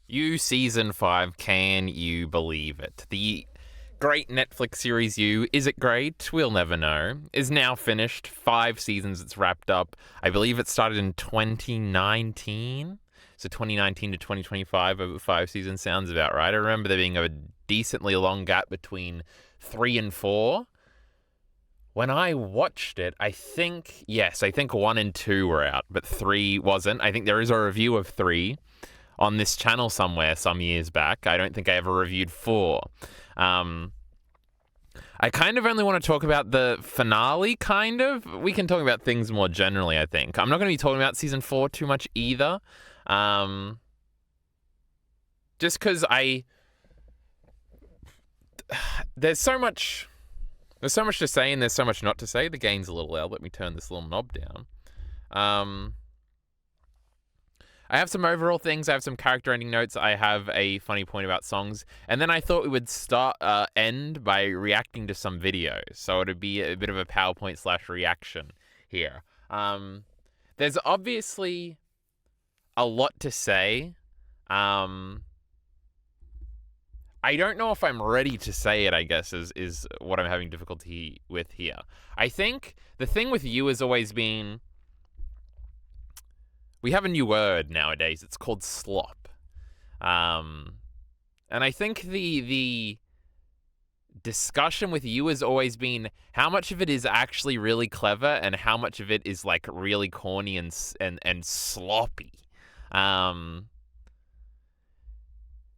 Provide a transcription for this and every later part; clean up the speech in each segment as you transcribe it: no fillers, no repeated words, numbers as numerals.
You Season 5, can you believe it? The great Netflix series You, is it great? We'll never know, is now finished. 5 seasons, it's wrapped up. I believe it started in 2019. So 2019 to 2025 over 5 seasons sounds about right. I remember there being a decently long gap between 3 and 4. When I watched it, I think 1 and 2 were out, but 3 wasn't. I think there is a review of 3 on this channel somewhere some years back. I don't think I ever reviewed 4. I kind of only want to talk about the finale, kind of. We can talk about things more generally, I think. I'm not going to be talking about season 4 too much either. Just because there's so much to say and there's so much not to say. The game's a little loud. Let me turn this little knob down. I have some overall things. I have some character ending notes. I have a funny point about songs. And then I thought we would end by reacting to some videos. So it would be a bit of a PowerPoint / reaction here. There's obviously a lot to say. I don't know if I'm ready to say it, I guess, is what I'm having difficulty with here. I think the thing with You has always been, we have a new word nowadays. It's called slop. And I think the discussion with You has always been how much of it is actually really clever and how much of it is like really corny and sloppy.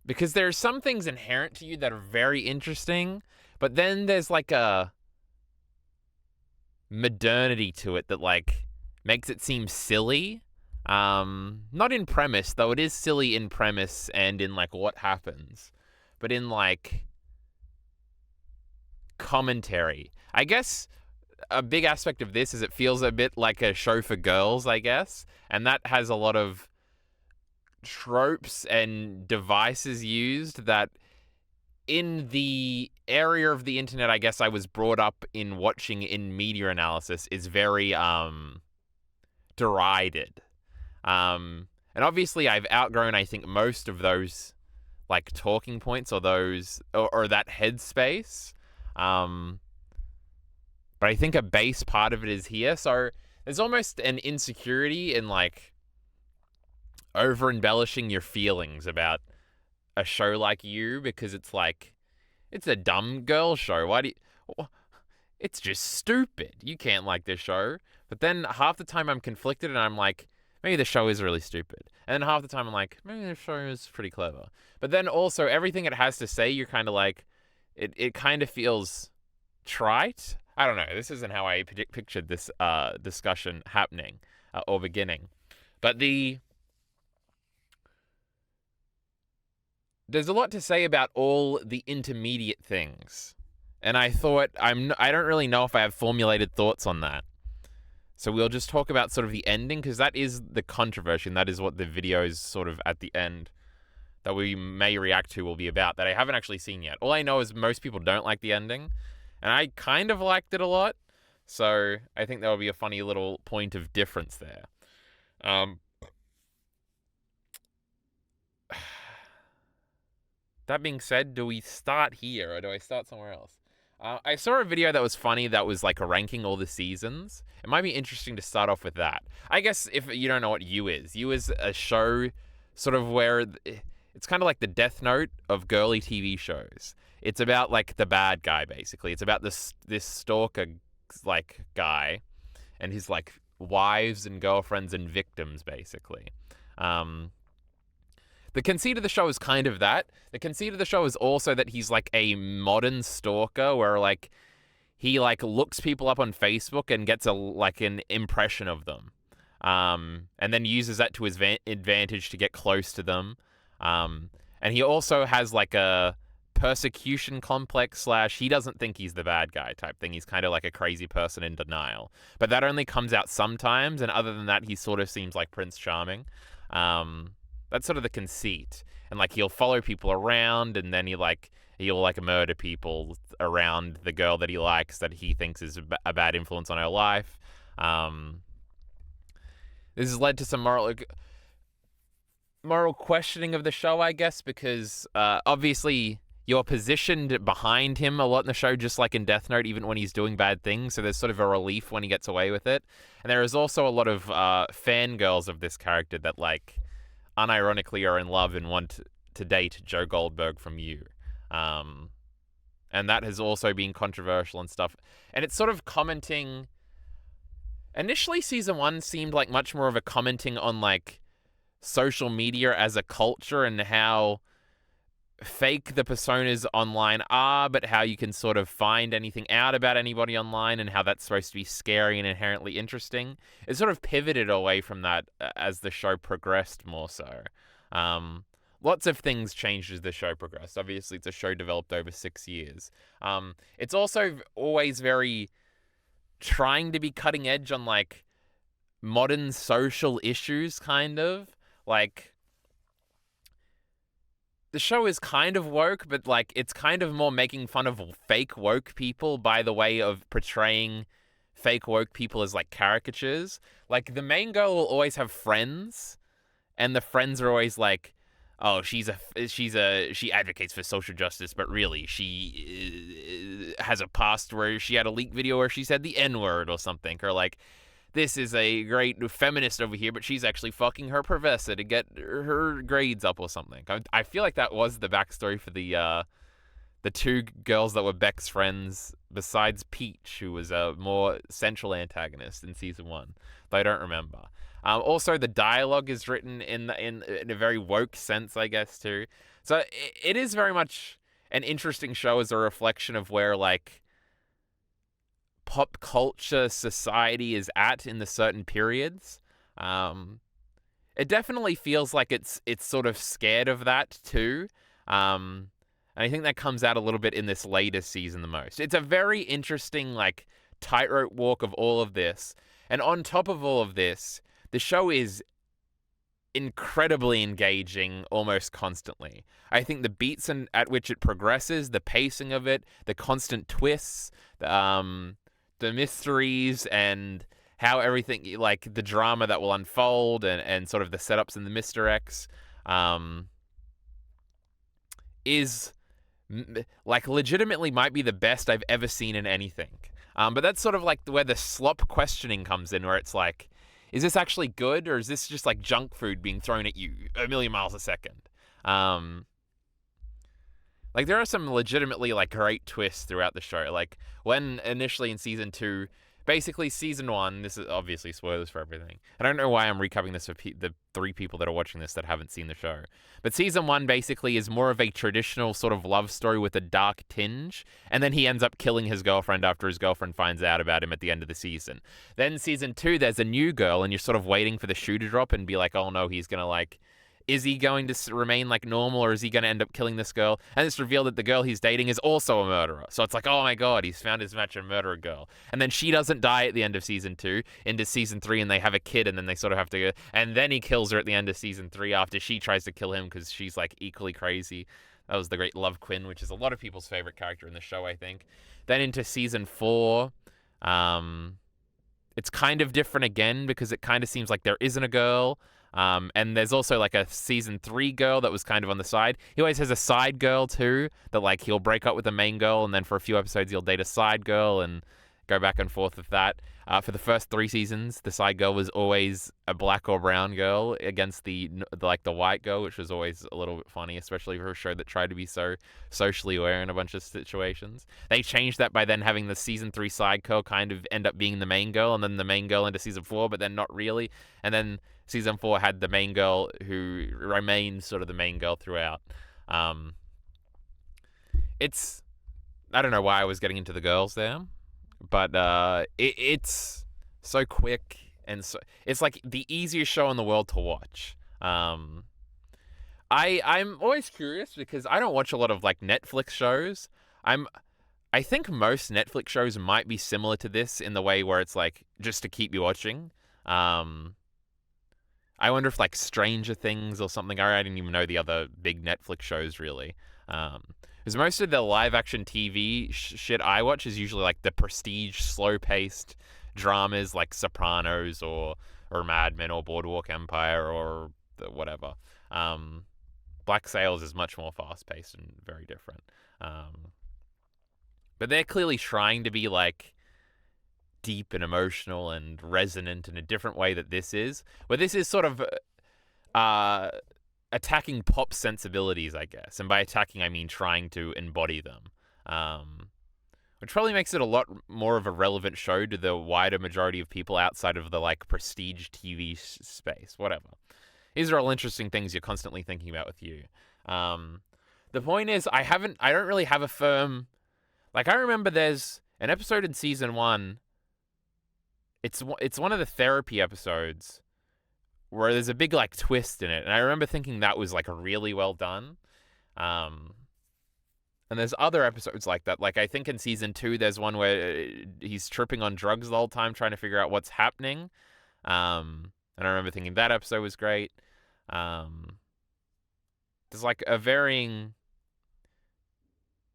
Because there are some things inherent to You that are very interesting, but then there's like a modernity to it that like makes it seem silly. Not in premise, though it is silly in premise and in like what happens, but in like commentary. I guess a big aspect of this is it feels a bit like a show for girls, I guess, and that has a lot of tropes and devices used that in the area of the internet, I guess I was brought up in watching in media analysis is very derided. And obviously I've outgrown, I think, most of those like talking points or those or that headspace. But I think a base part of it is here. So there's almost an insecurity in like over embellishing your feelings about a show like You because it's like, it's a dumb girl show. It's just stupid. You can't like this show. But then half the time I'm conflicted and I'm like, maybe the show is really stupid. And then half the time I'm like, maybe the show is pretty clever. But then also everything it has to say, you're kind of like, it kind of feels trite. I don't know. This isn't how I pictured this discussion happening or beginning. But there's a lot to say about all the intermediate things. And I thought, I don't really know if I have formulated thoughts on that. So we'll just talk about sort of the ending, because that is the controversy, and that is what the videos sort of at the end that we may react to will be about, that I haven't actually seen yet. All I know is most people don't like the ending, and I kind of liked it a lot. So I think there will be a funny little point of difference there. That being said, do we start here or do I start somewhere else? I saw a video that was funny that was like ranking all the seasons. It might be interesting to start off with that. I guess if you don't know what You is a show sort of where it's kind of like the Death Note of girly TV shows. It's about like the bad guy, basically. It's about this stalker like guy and his like wives and girlfriends and victims, basically. The conceit of the show is kind of that. The conceit of the show is also that he's like a modern stalker where like he like looks people up on Facebook and gets an impression of them. And then uses that to his advantage to get close to them. And he also has like a persecution complex / he doesn't think he's the bad guy type thing. He's kind of like a crazy person in denial. But that only comes out sometimes, and other than that, he sort of seems like Prince Charming. That's sort of the conceit. And like he'll follow people around, and then he'll murder people around the girl that he likes that he thinks is a bad influence on her life. This has led to some moral questioning of the show, I guess, because obviously you're positioned behind him a lot in the show, just like in Death Note, even when he's doing bad things. So there's sort of a relief when he gets away with it. And there is also a lot of fangirls of this character that, like, unironically are in love and want to date Joe Goldberg from You. And that has also been controversial and stuff. And it's sort of commenting... Initially, season 1 seemed like much more of a commenting on, like, social media as a culture and how fake the personas online are, but how you can sort of find anything out about anybody online and how that's supposed to be scary and inherently interesting. It sort of pivoted away from that as the show progressed more so. Lots of things changed as the show progressed. Obviously, it's a show developed over 6 years. It's also always very trying to be cutting edge on, like, modern social issues, kind of. Like, the show is kind of woke, but, like, it's kind of more making fun of fake woke people by the way of portraying fake woke people as, like, caricatures. Like, the main girl will always have friends, and the friends are always like, oh, she advocates for social justice, but really she has a past where she had a leaked video where she said the N-word or something, or like, this is a great feminist over here, but she's actually fucking her professor to get her grades up or something. I feel like that was the backstory for the two girls that were Beck's friends, besides Peach, who was a more central antagonist in season 1, though I don't remember. Also, the dialogue is written in a very woke sense, I guess, too. So it is very much an interesting show as a reflection of where, like, pop culture society is at in the certain periods. It definitely feels like it's sort of scared of that, too. And I think that comes out a little bit in this latest season the most. It's a very interesting, like, tightrope walk of all of this. And on top of all of this, the show is incredibly engaging almost constantly. I think the beats at which it progresses, the pacing of it, the constant twists, the mysteries, and how everything, like, the drama that will unfold and sort of the setups and the misdirects, is, like, legitimately might be the best I've ever seen in anything. But that's sort of like where the slop questioning comes in, where it's like, is this actually good, or is this just like junk food being thrown at you a million miles a second? Like, there are some legitimately, like, great twists throughout the show. Like, when initially in season 2, basically season 1, this is obviously spoilers for everything. I don't know why I'm recapping this for the 3 people that are watching this that haven't seen the show. But season 1 basically is more of a traditional sort of love story with a dark tinge. And then he ends up killing his girlfriend after his girlfriend finds out about him at the end of the season. Then season 2, there's a new girl, and you're sort of waiting for the shoe to drop and be like, oh no, he's going to, like... Is he going to remain, like, normal, or is he going to end up killing this girl? And it's revealed that the girl he's dating is also a murderer. So it's like, oh my god, he's found his match, a murderer girl. And then she doesn't die at the end of season 2, into season 3, and they have a kid, and then they sort of have to go... And then he kills her at the end of season 3 after she tries to kill him because she's, like, equally crazy. That was the great Love Quinn, which is a lot of people's favorite character in the show, I think. Then into season 4, it's kind of different again because it kind of seems like there isn't a girl. And there's also, like, a season 3 girl that was kind of on the side. He always has a side girl too, that, like, he'll break up with the main girl, and then for a few episodes he'll date a side girl and go back and forth with that. For the first 3 seasons, the side girl was always a black or brown girl against the white girl, which was always a little bit funny, especially for a show that tried to be so socially aware in a bunch of situations. They changed that by then having the season 3 side girl kind of end up being the main girl, and then the main girl into season 4, but then not really. And then season 4 had the main girl who remained sort of the main girl throughout. It's... I don't know why I was getting into the girls there. But it's so quick, and so it's like the easiest show in the world to watch. I'm always curious because I don't watch a lot of, like, Netflix shows. I think most Netflix shows might be similar to this in the way where it's like just to keep you watching. I wonder if, like, Stranger Things or something. I didn't even know the other big Netflix shows really. Because most of the live-action TV shit I watch is usually, like, the prestige, slow-paced dramas like Sopranos or Mad Men or Boardwalk Empire or whatever. Black Sails is much more fast-paced and very different. But they're clearly trying to be like deep and emotional and resonant in a different way that this is. Where this is sort of attacking pop sensibilities, I guess. And by attacking, I mean trying to embody them. Which probably makes it a lot more of a relevant show to the wider majority of people outside of the like prestige TV space. Whatever. These are all interesting things you're constantly thinking about with you. The point is, I don't really have a firm. Like, I remember there's an episode in season 1. It's one of the therapy episodes where there's a big like twist in it, and I remember thinking that was like really well done. And there's other episodes like that. Like, I think in season 2, there's one where he's tripping on drugs the whole time, trying to figure out what's happening. And I remember thinking that episode was great. There's like a varying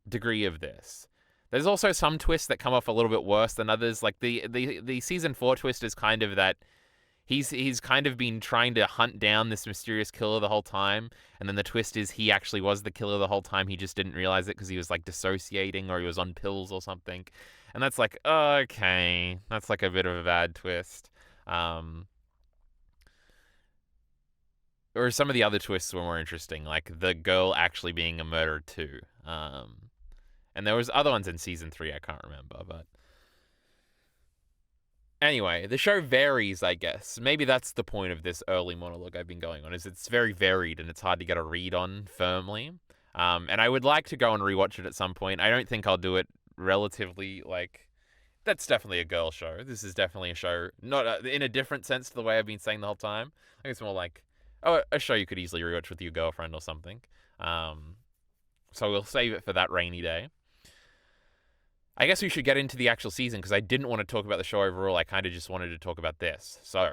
degree of this. There's also some twists that come off a little bit worse than others. Like the season 4 twist is kind of that he's kind of been trying to hunt down this mysterious killer the whole time, and then the twist is he actually was the killer the whole time. He just didn't realize it because he was like dissociating or he was on pills or something. And that's like, okay, that's like a bit of a bad twist. Or some of the other twists were more interesting, like the girl actually being a murderer too. And there was other ones in season 3 I can't remember, but anyway, the show varies, I guess. Maybe that's the point of this early monologue I've been going on, is it's very varied and it's hard to get a read on firmly. And I would like to go and rewatch it at some point. I don't think I'll do it relatively, like, that's definitely a girl show. This is definitely a show, not in a different sense to the way I've been saying the whole time. I think it's more like, a show you could easily rewatch with your girlfriend or something. So we'll save it for that rainy day. I guess we should get into the actual season, because I didn't want to talk about the show overall. I kind of just wanted to talk about this. So,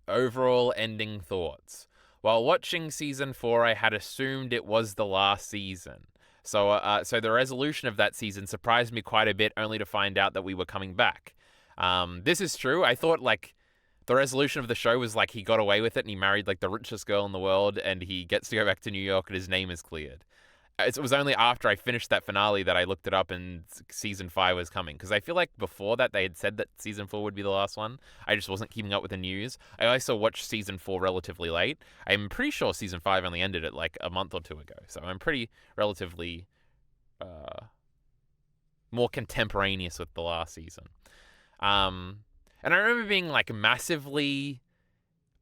overall ending thoughts. While watching season 4, I had assumed it was the last season. So the resolution of that season surprised me quite a bit, only to find out that we were coming back. This is true. I thought, like, the resolution of the show was, like, he got away with it and he married, like, the richest girl in the world and he gets to go back to New York and his name is cleared. It was only after I finished that finale that I looked it up and season 5 was coming. Because I feel like before that they had said that season 4 would be the last one. I just wasn't keeping up with the news. I also watched season 4 relatively late. I'm pretty sure season 5 only ended at like a month or 2 ago. So I'm pretty relatively more contemporaneous with the last season. And I remember being like massively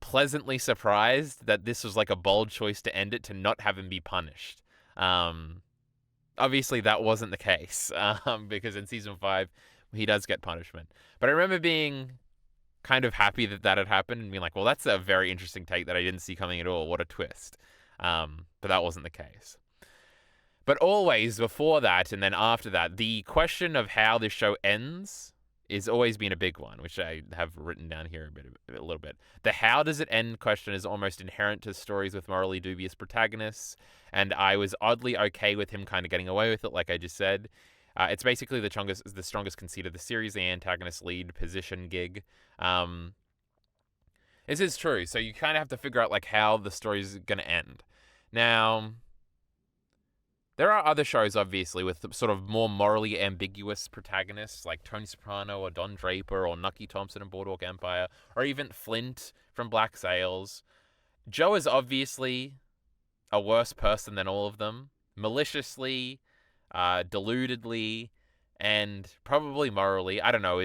pleasantly surprised that this was like a bold choice to end it, to not have him be punished. Obviously that wasn't the case, because in season 5 he does get punishment. But I remember being kind of happy that that had happened and being like, well, that's a very interesting take that I didn't see coming at all. What a twist. But that wasn't the case. But always before that and then after that, the question of how this show ends is always been a big one, which I have written down here a little bit. The how does it end question is almost inherent to stories with morally dubious protagonists, and I was oddly okay with him kind of getting away with it, like I just said. It's basically the strongest conceit of the series, the antagonist lead position gig. This is true, so you kind of have to figure out like how the story's going to end. Now, there are other shows, obviously, with sort of more morally ambiguous protagonists, like Tony Soprano or Don Draper or Nucky Thompson in Boardwalk Empire, or even Flint from Black Sails. Joe is obviously a worse person than all of them, maliciously, deludedly, and probably morally. I don't know,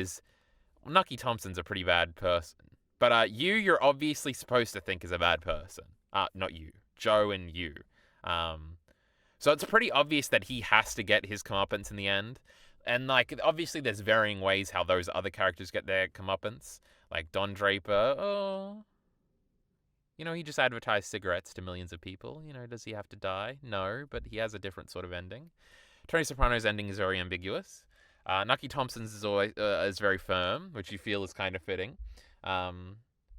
Nucky Thompson's a pretty bad person. But you're obviously supposed to think is a bad person. Not you. Joe and you. So it's pretty obvious that he has to get his comeuppance in the end. And, like, obviously there's varying ways how those other characters get their comeuppance. Like Don Draper, he just advertised cigarettes to millions of people. Does he have to die? No, but he has a different sort of ending. Tony Soprano's ending is very ambiguous. Nucky Thompson's is very firm, which you feel is kind of fitting.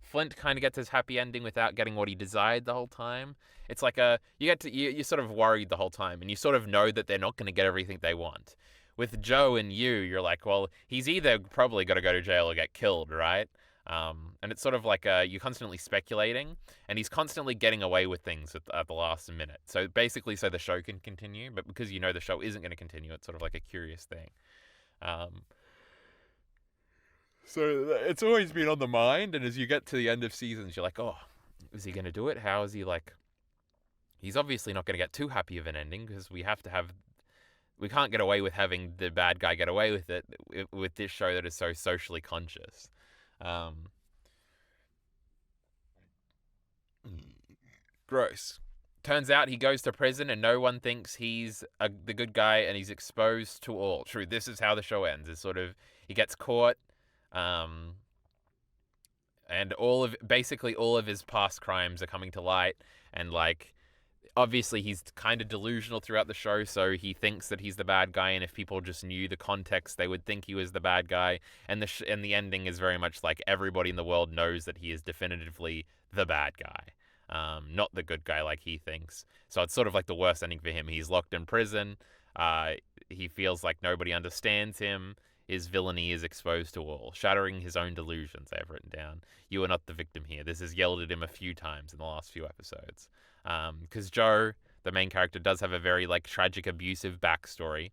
Flint kind of gets his happy ending without getting what he desired the whole time. It's like you're sort of worried the whole time, and you sort of know that they're not going to get everything they want. With Joe and you're like, well, he's either probably got to go to jail or get killed, right? And it's sort of like you're constantly speculating, and he's constantly getting away with things at the last minute. So basically, so the show can continue, but because you know the show isn't going to continue, it's sort of like a curious thing. So it's always been on the mind, and as you get to the end of seasons, you're like, oh, is he going to do it? How is he like? He's obviously not going to get too happy of an ending because we can't get away with having the bad guy get away with it with this show that is so socially conscious. Gross. Turns out he goes to prison and no one thinks he's the good guy and he's exposed to all. True, this is how the show ends. It's sort of, he gets caught, and basically all of his past crimes are coming to light, and like, obviously he's kind of delusional throughout the show, so he thinks that he's the bad guy, and if people just knew the context, they would think he was the bad guy. And the ending is very much like everybody in the world knows that he is definitively the bad guy, not the good guy like he thinks. So it's sort of like the worst ending for him. He's locked in prison. He feels like nobody understands him. His villainy is exposed to all, shattering his own delusions. I have written down. You are not the victim here. This is yelled at him a few times in the last few episodes. Because Joe, the main character, does have a very like tragic, abusive backstory,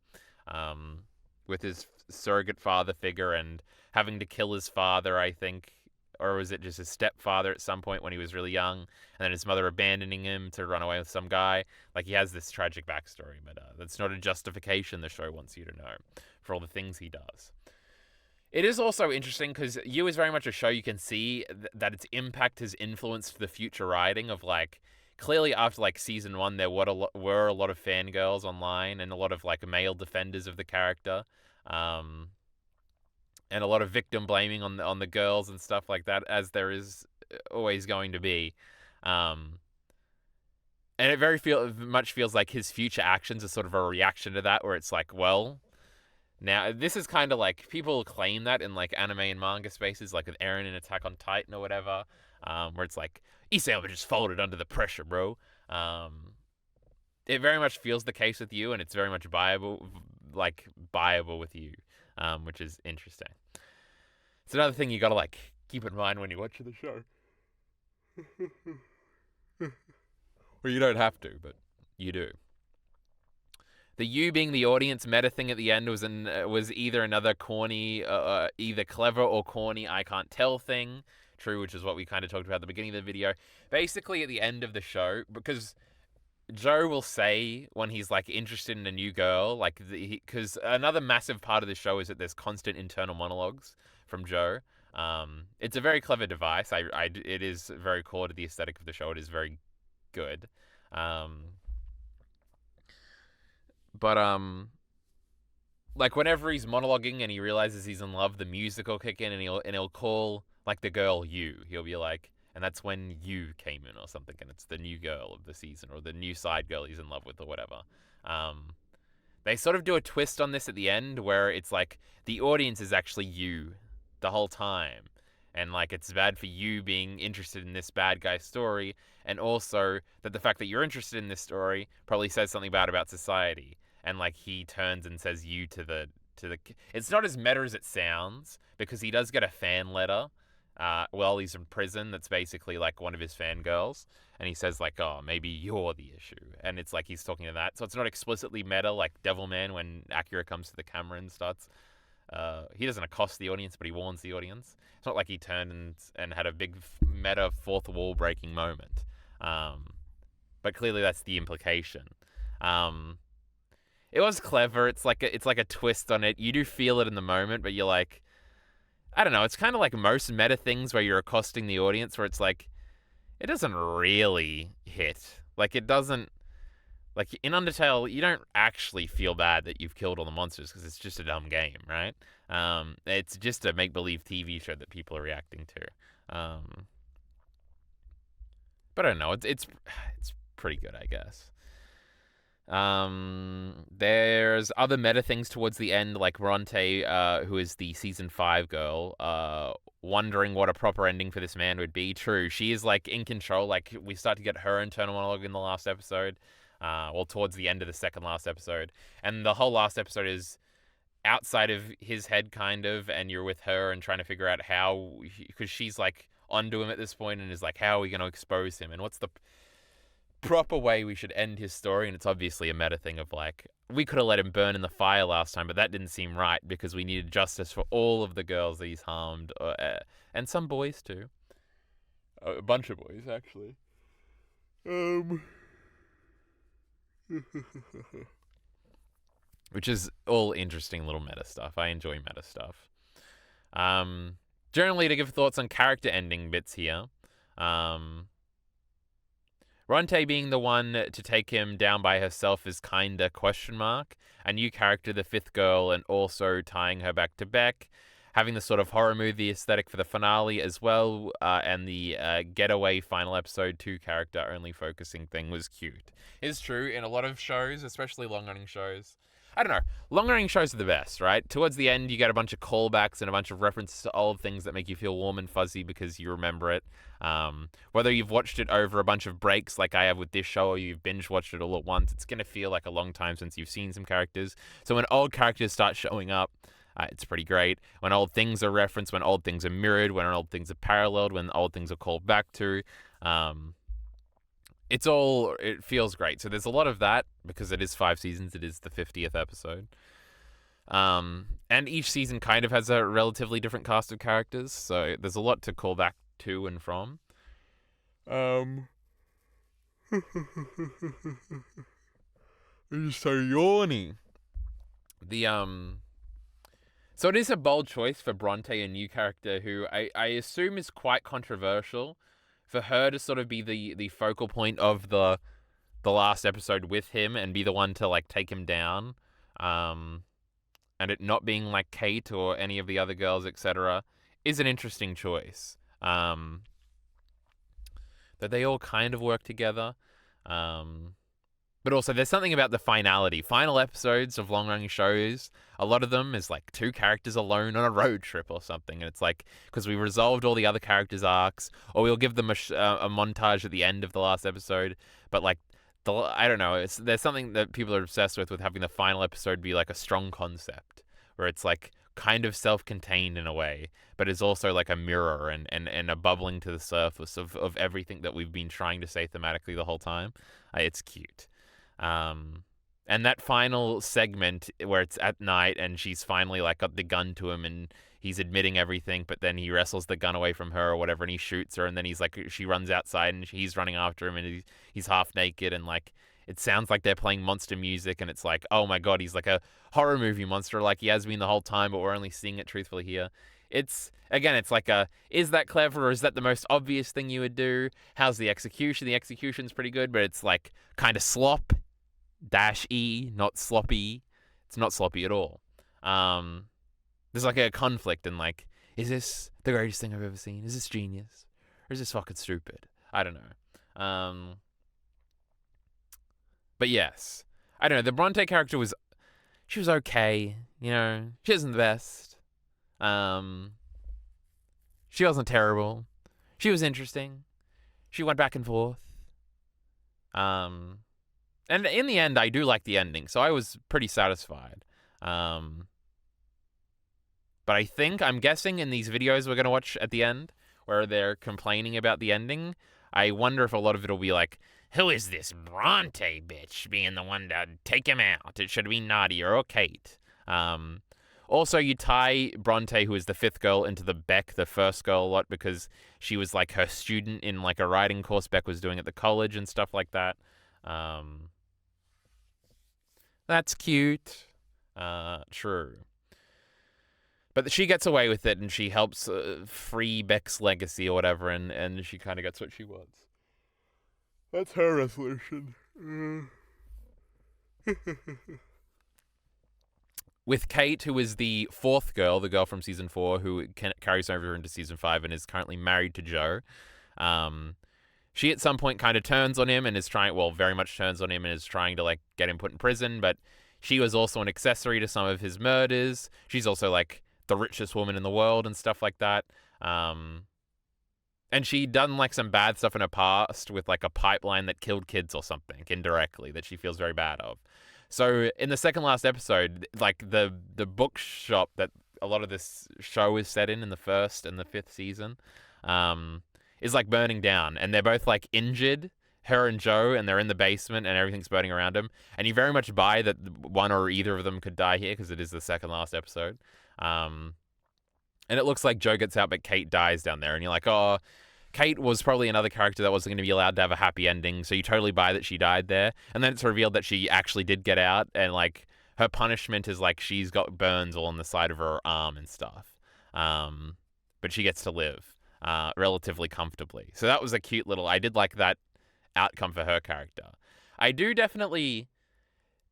with his surrogate father figure and having to kill his father, I think, or was it just his stepfather at some point when he was really young, and then his mother abandoning him to run away with some guy. Like, he has this tragic backstory, but that's not a justification the show wants you to know for all the things he does. It is also interesting because You is very much a show you can see that its impact has influenced the future writing of, like, clearly after, like, season 1, there were a lot of fangirls online and a lot of, like, male defenders of the character, and a lot of victim blaming on the girls and stuff like that, as there is always going to be. And it very much feels like his future actions are sort of a reaction to that, where it's like, well, now this is kind of like, people claim that in like anime and manga spaces, like with Eren in Attack on Titan or whatever, where it's like, Isayama just folded under the pressure, bro. It very much feels the case with You, and it's very much buyable with You, which is interesting. It's another thing you gotta like keep in mind when you're watching the show. Well, you don't have to, but you do. The You being the audience meta thing at the end was either another corny, either clever or corny, I can't tell thing. True, which is what we kind of talked about at the beginning of the video. Basically, at the end of the show, because Joe will say when he's like interested in a new girl, like, because another massive part of the show is that there's constant internal monologues from Joe. It's a very clever device. It is very core to the aesthetic of the show. It is very good. Like, whenever he's monologuing and he realizes he's in love, the music will kick in, and he'll call like the girl You. He'll be like, and that's when You came in or something, and it's the new girl of the season or the new side girl he's in love with or whatever. They sort of do a twist on this at the end where it's like the audience is actually You the whole time, and like it's bad for You being interested in this bad guy story, and also that the fact that you're interested in this story probably says something bad about society. And like he turns and says You to the it's not as meta as it sounds, because he does get a fan letter while he's in prison that's basically like one of his fangirls, and he says like, oh, maybe you're the issue, and it's like he's talking to that. So it's not explicitly meta like Devilman when Akira comes to the camera and starts, he doesn't accost the audience, but he warns the audience. It's not like he turned and had a big meta fourth wall breaking moment, but clearly that's the implication. It was clever. It's like a twist on it. You do feel it in the moment, but you're like, I don't know. It's kind of like most meta things where you're accosting the audience, where it's like, it doesn't really hit. Like, it doesn't. Like, in Undertale, you don't actually feel bad that you've killed all the monsters, because it's just a dumb game, right? It's just a make-believe TV show that people are reacting to. But I don't know. It's pretty good, I guess. There's other meta things towards the end, like Bronte, who is the season 5 girl, wondering what a proper ending for this man would be. True, she is like in control. Like, we start to get her internal monologue in the last episode, towards the end of the second last episode, and the whole last episode is outside of his head, kind of, and you're with her and trying to figure out how, because she's like onto him at this point and is like, how are we going to expose him, and what's the proper way we should end his story. And it's obviously a meta thing of like, we could have let him burn in the fire last time, but that didn't seem right because we needed justice for all of the girls that he's harmed, and some boys too, a bunch of boys actually. Which is all interesting little meta stuff. I enjoy meta stuff. Generally, to give thoughts on character ending bits here. Ronte being the one to take him down by herself is kinda question mark. A new character, the fifth girl, and also tying her back to Beck. Having the sort of horror movie aesthetic for the finale as well, and the getaway final episode 2 character only focusing thing was cute. It's true, in a lot of shows, especially long-running shows. I don't know. Long-running shows are the best, right? Towards the end, you get a bunch of callbacks and a bunch of references to old things that make you feel warm and fuzzy because you remember it. Whether you've watched it over a bunch of breaks like I have with this show, or you've binge-watched it all at once, it's going to feel like a long time since you've seen some characters. So when old characters start showing up, it's pretty great. When old things are referenced, when old things are mirrored, when old things are paralleled, when old things are called back to. It feels great. So there's a lot of that because it is 5 seasons. It is the 50th episode. And each season kind of has a relatively different cast of characters. So there's a lot to call back to and from. It's so yawny. So it is a bold choice for Bronte, a new character who I assume is quite controversial. For her to sort of be the focal point of the last episode with him and be the one to like take him down, and it not being like Kate or any of the other girls, etc., is an interesting choice. That they all kind of work together. But also, there's something about the finality. Final episodes of long-running shows, a lot of them is like 2 characters alone on a road trip or something. And it's like, because we resolved all the other characters' arcs, or we'll give them a montage at the end of the last episode. But like, I don't know, there's something that people are obsessed with having the final episode be like a strong concept, where it's like kind of self-contained in a way, but is also like a mirror and a bubbling to the surface of everything that we've been trying to say thematically the whole time. It's cute. And that final segment where it's at night and she's finally like got the gun to him and he's admitting everything, but then he wrestles the gun away from her or whatever and he shoots her, and then he's like, she runs outside and he's running after him and he's half naked, and like it sounds like they're playing monster music, and it's like, oh my god, he's like a horror movie monster like he has been the whole time, but we're only seeing it truthfully here. It's like is that clever, or is that the most obvious thing you would do? How's the execution? The execution's pretty good, but it's like kind of slop. -E, not sloppy. It's not sloppy at all. There's like a conflict in like, is this the greatest thing I've ever seen? Is this genius? Or is this fucking stupid? I don't know. But yes. I don't know. The Bronte character she was okay. You know, she wasn't the best. She wasn't terrible. She was interesting. She went back and forth. And in the end, I do like the ending, so I was pretty satisfied. But I'm guessing in these videos we're going to watch at the end, where they're complaining about the ending, I wonder if a lot of it will be like, who is this Bronte bitch being the one to take him out? It should be Nadia or Kate. Also, you tie Bronte, who is the 5th girl, into the Beck, the first girl, a lot because she was like her student in like a writing course Beck was doing at the college and stuff like that. That's cute. True. But she gets away with it, and she helps free Beck's legacy or whatever, and she kind of gets what she wants. That's her resolution. With Kate, who is the 4th girl, the girl from season 4, who carries over into season 5 and is currently married to Joe. She at some point kind of turns on him and is very much turns on him and is trying to like get him put in prison, but she was also an accessory to some of his murders. She's also like the richest woman in the world and stuff like that. And she'd done like some bad stuff in her past with like a pipeline that killed kids or something indirectly that she feels very bad of. So in the second last episode, like the bookshop that a lot of this show is set in the first and the fifth season, is like burning down, and they're both like injured, her and Joe, and they're in the basement and everything's burning around them. And you very much buy that one or either of them could die here because it is the second last episode. And it looks like Joe gets out, but Kate dies down there, and you're like, oh. Kate was probably another character that wasn't going to be allowed to have a happy ending, so you totally buy that she died there. And then it's revealed that she actually did get out, and like her punishment is like she's got burns all on the side of her arm and stuff. But she gets to live relatively comfortably. So that was a cute little. I did like that outcome for her character. I do definitely.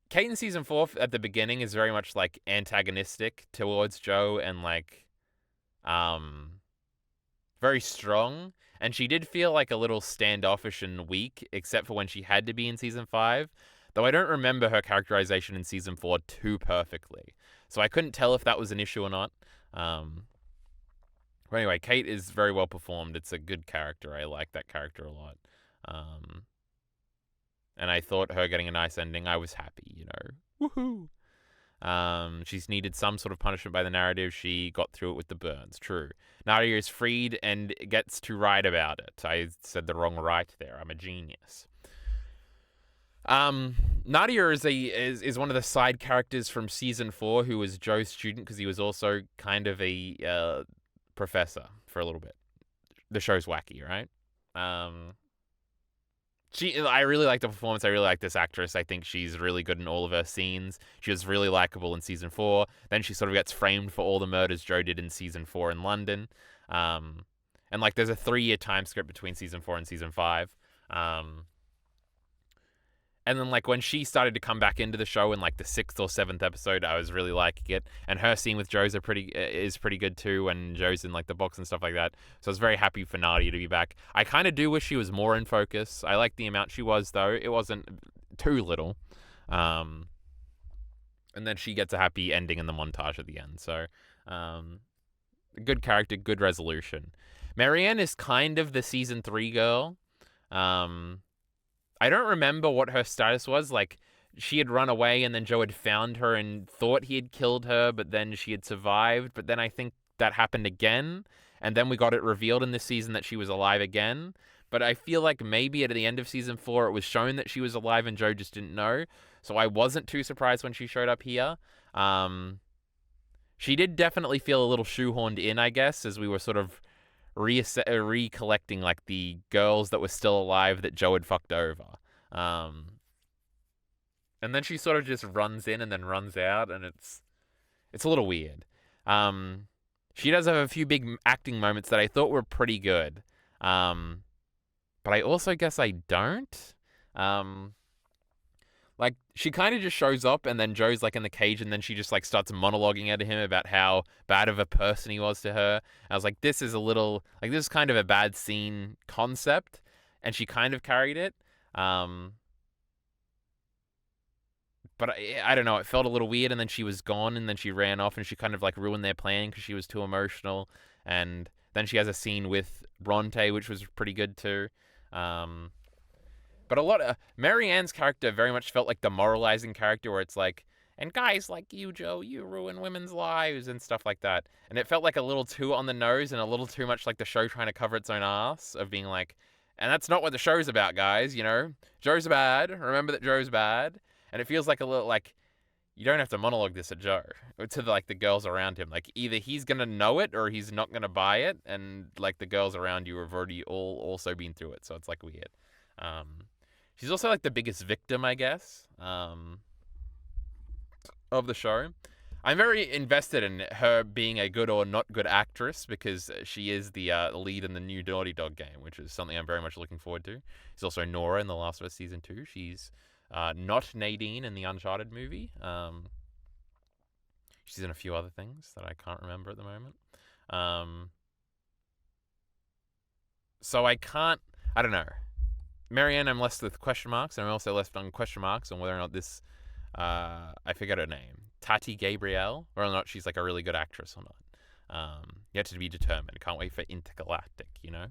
Kate in season 4 at the beginning is very much like antagonistic towards Joe and like very strong. And she did feel like a little standoffish and weak, except for when she had to be in season 5. Though I don't remember her characterization in season 4 too perfectly. So I couldn't tell if that was an issue or not. But anyway, Kate is very well performed. It's a good character. I like that character a lot. And I thought her getting a nice ending, I was happy, you know. Woohoo! She's needed some sort of punishment by the narrative. She got through it with the burns. True. Nadia is freed and gets to write about it. I said the wrong right there. I'm a genius. Nadia is one of the side characters from season 4 who was Joe's student because he was also kind of a professor for a little bit. The show's wacky, right? I really like the performance. I really like this actress. I think she's really good in all of her scenes. She was really likable in season 4. Then she sort of gets framed for all the murders Joe did in season 4 in London. And like there's a 3-year time script between season 4 and season 5. And then like when she started to come back into the show in like the 6th or 7th episode, I was really liking it. And her scene with Joe's is pretty good too, when Joe's in like the box and stuff like that. So I was very happy for Nadia to be back. I kind of do wish she was more in focus. I like the amount she was though. It wasn't too little. And then she gets a happy ending in the montage at the end. So good character, good resolution. Marianne is kind of the season 3 girl. I don't remember what her status was. Like, she had run away and then Joe had found her and thought he had killed her, but then she had survived. But then I think that happened again. And then we got it revealed in this season that she was alive again. But I feel like maybe at the end of season 4, it was shown that she was alive and Joe just didn't know. So I wasn't too surprised when she showed up here. She did definitely feel a little shoehorned in, I guess, as we were sort of recollecting like the girls that were still alive that Joe had fucked over. And then she sort of just runs in and then runs out, and it's a little weird. She does have a few big acting moments that I thought were pretty good. But I also guess I don't. Like, she kind of just shows up, and then Joe's, like, in the cage, and then she just, like, starts monologuing at him about how bad of a person he was to her. I was like, this is kind of a bad scene concept, and she kind of carried it. But I don't know, it felt a little weird, and then she was gone, and then she ran off, and she kind of, like, ruined their plan because she was too emotional. And then she has a scene with Bronte, which was pretty good, too. But a lot of Marianne's character very much felt like the moralizing character where it's like, and guys like you, Joe, you ruin women's lives and stuff like that. And it felt like a little too on the nose and a little too much like the show trying to cover its own ass of being like, and that's not what the show's about, guys, you know? Joe's bad. Remember that Joe's bad. And it feels like a little like, you don't have to monologue this at Joe, to like the girls around him. Like either he's going to know it or he's not going to buy it. And like the girls around you have already all also been through it. So it's like weird. She's also like the biggest victim, I guess, of the show. I'm very invested in her being a good or not good actress because she is the lead in the new Naughty Dog game, which is something I'm very much looking forward to. She's also Nora in The Last of Us Season 2. She's not Nadine in the Uncharted movie. She's in a few other things that I can't remember at the moment. So I don't know. Marianne, I'm left with question marks, and I'm also left on question marks on whether or not this, I forget her name, Tati Gabrielle, whether or not she's like a really good actress or not. Yet to be determined. Can't wait for Intergalactic, you know?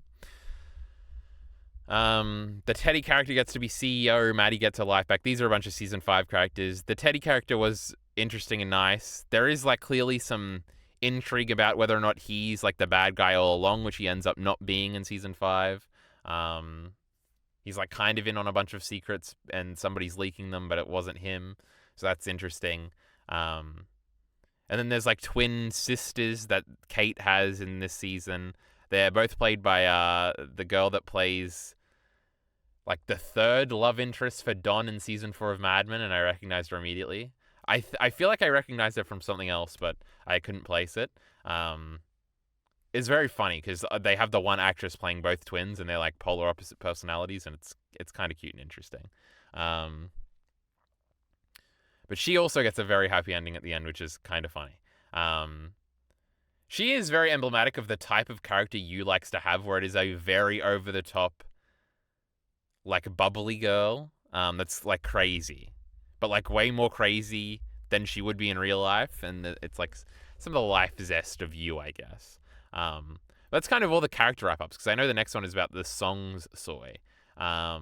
The Teddy character gets to be CEO. Maddie gets her life back. These are a bunch of season 5 characters. The Teddy character was interesting and nice. There is like clearly some intrigue about whether or not he's like the bad guy all along, which he ends up not being in season 5. He's like kind of in on a bunch of secrets and somebody's leaking them, but it wasn't him. So that's interesting. And then there's like twin sisters that Kate has in this season. They're both played by the girl that plays like the third love interest for Don in season 4 of Mad Men, and I recognized her immediately. I feel like I recognized her from something else, but I couldn't place it. It's very funny because they have the one actress playing both twins, and they're like polar opposite personalities, and it's kind of cute and interesting. But she also gets a very happy ending at the end, which is kind of funny. She is very emblematic of the type of character you likes to have, where it is a very over the top, like bubbly girl that's like crazy, but like way more crazy than she would be in real life, and it's like some of the life zest of you, I guess. That's kind of all the character wrap-ups, because I know the next one is about the songs soy. I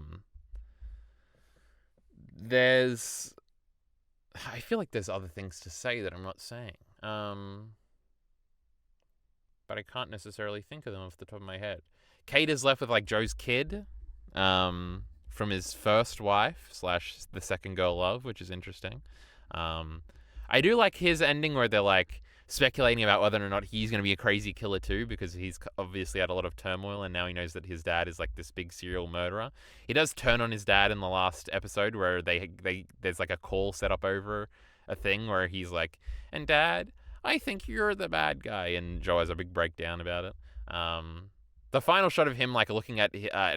feel like there's other things to say that I'm not saying, but I can't necessarily think of them off the top of my head. Kate is left with like Joe's kid from his first wife / the second girl love, which is interesting. I do like his ending where they're like speculating about whether or not he's going to be a crazy killer too, because he's obviously had a lot of turmoil and now he knows that his dad is like this big serial murderer. He does turn on his dad in the last episode where there's like a call set up over a thing where he's like, and Dad, I think you're the bad guy, and Joe has a big breakdown about it. The final shot of him like looking at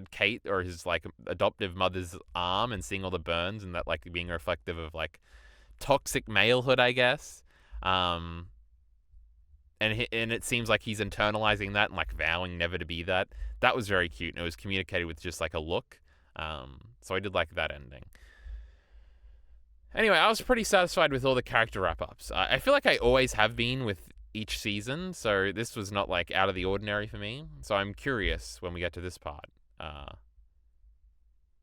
Kate or his like adoptive mother's arm and seeing all the burns, and that like being reflective of like toxic malehood, I guess. And it seems like he's internalizing that and like vowing never to be that. That was very cute, and it was communicated with just like a look. So I did like that ending. Anyway, I was pretty satisfied with all the character wrap-ups. I feel like I always have been with each season, so this was not like out of the ordinary for me. So I'm curious when we get to this part,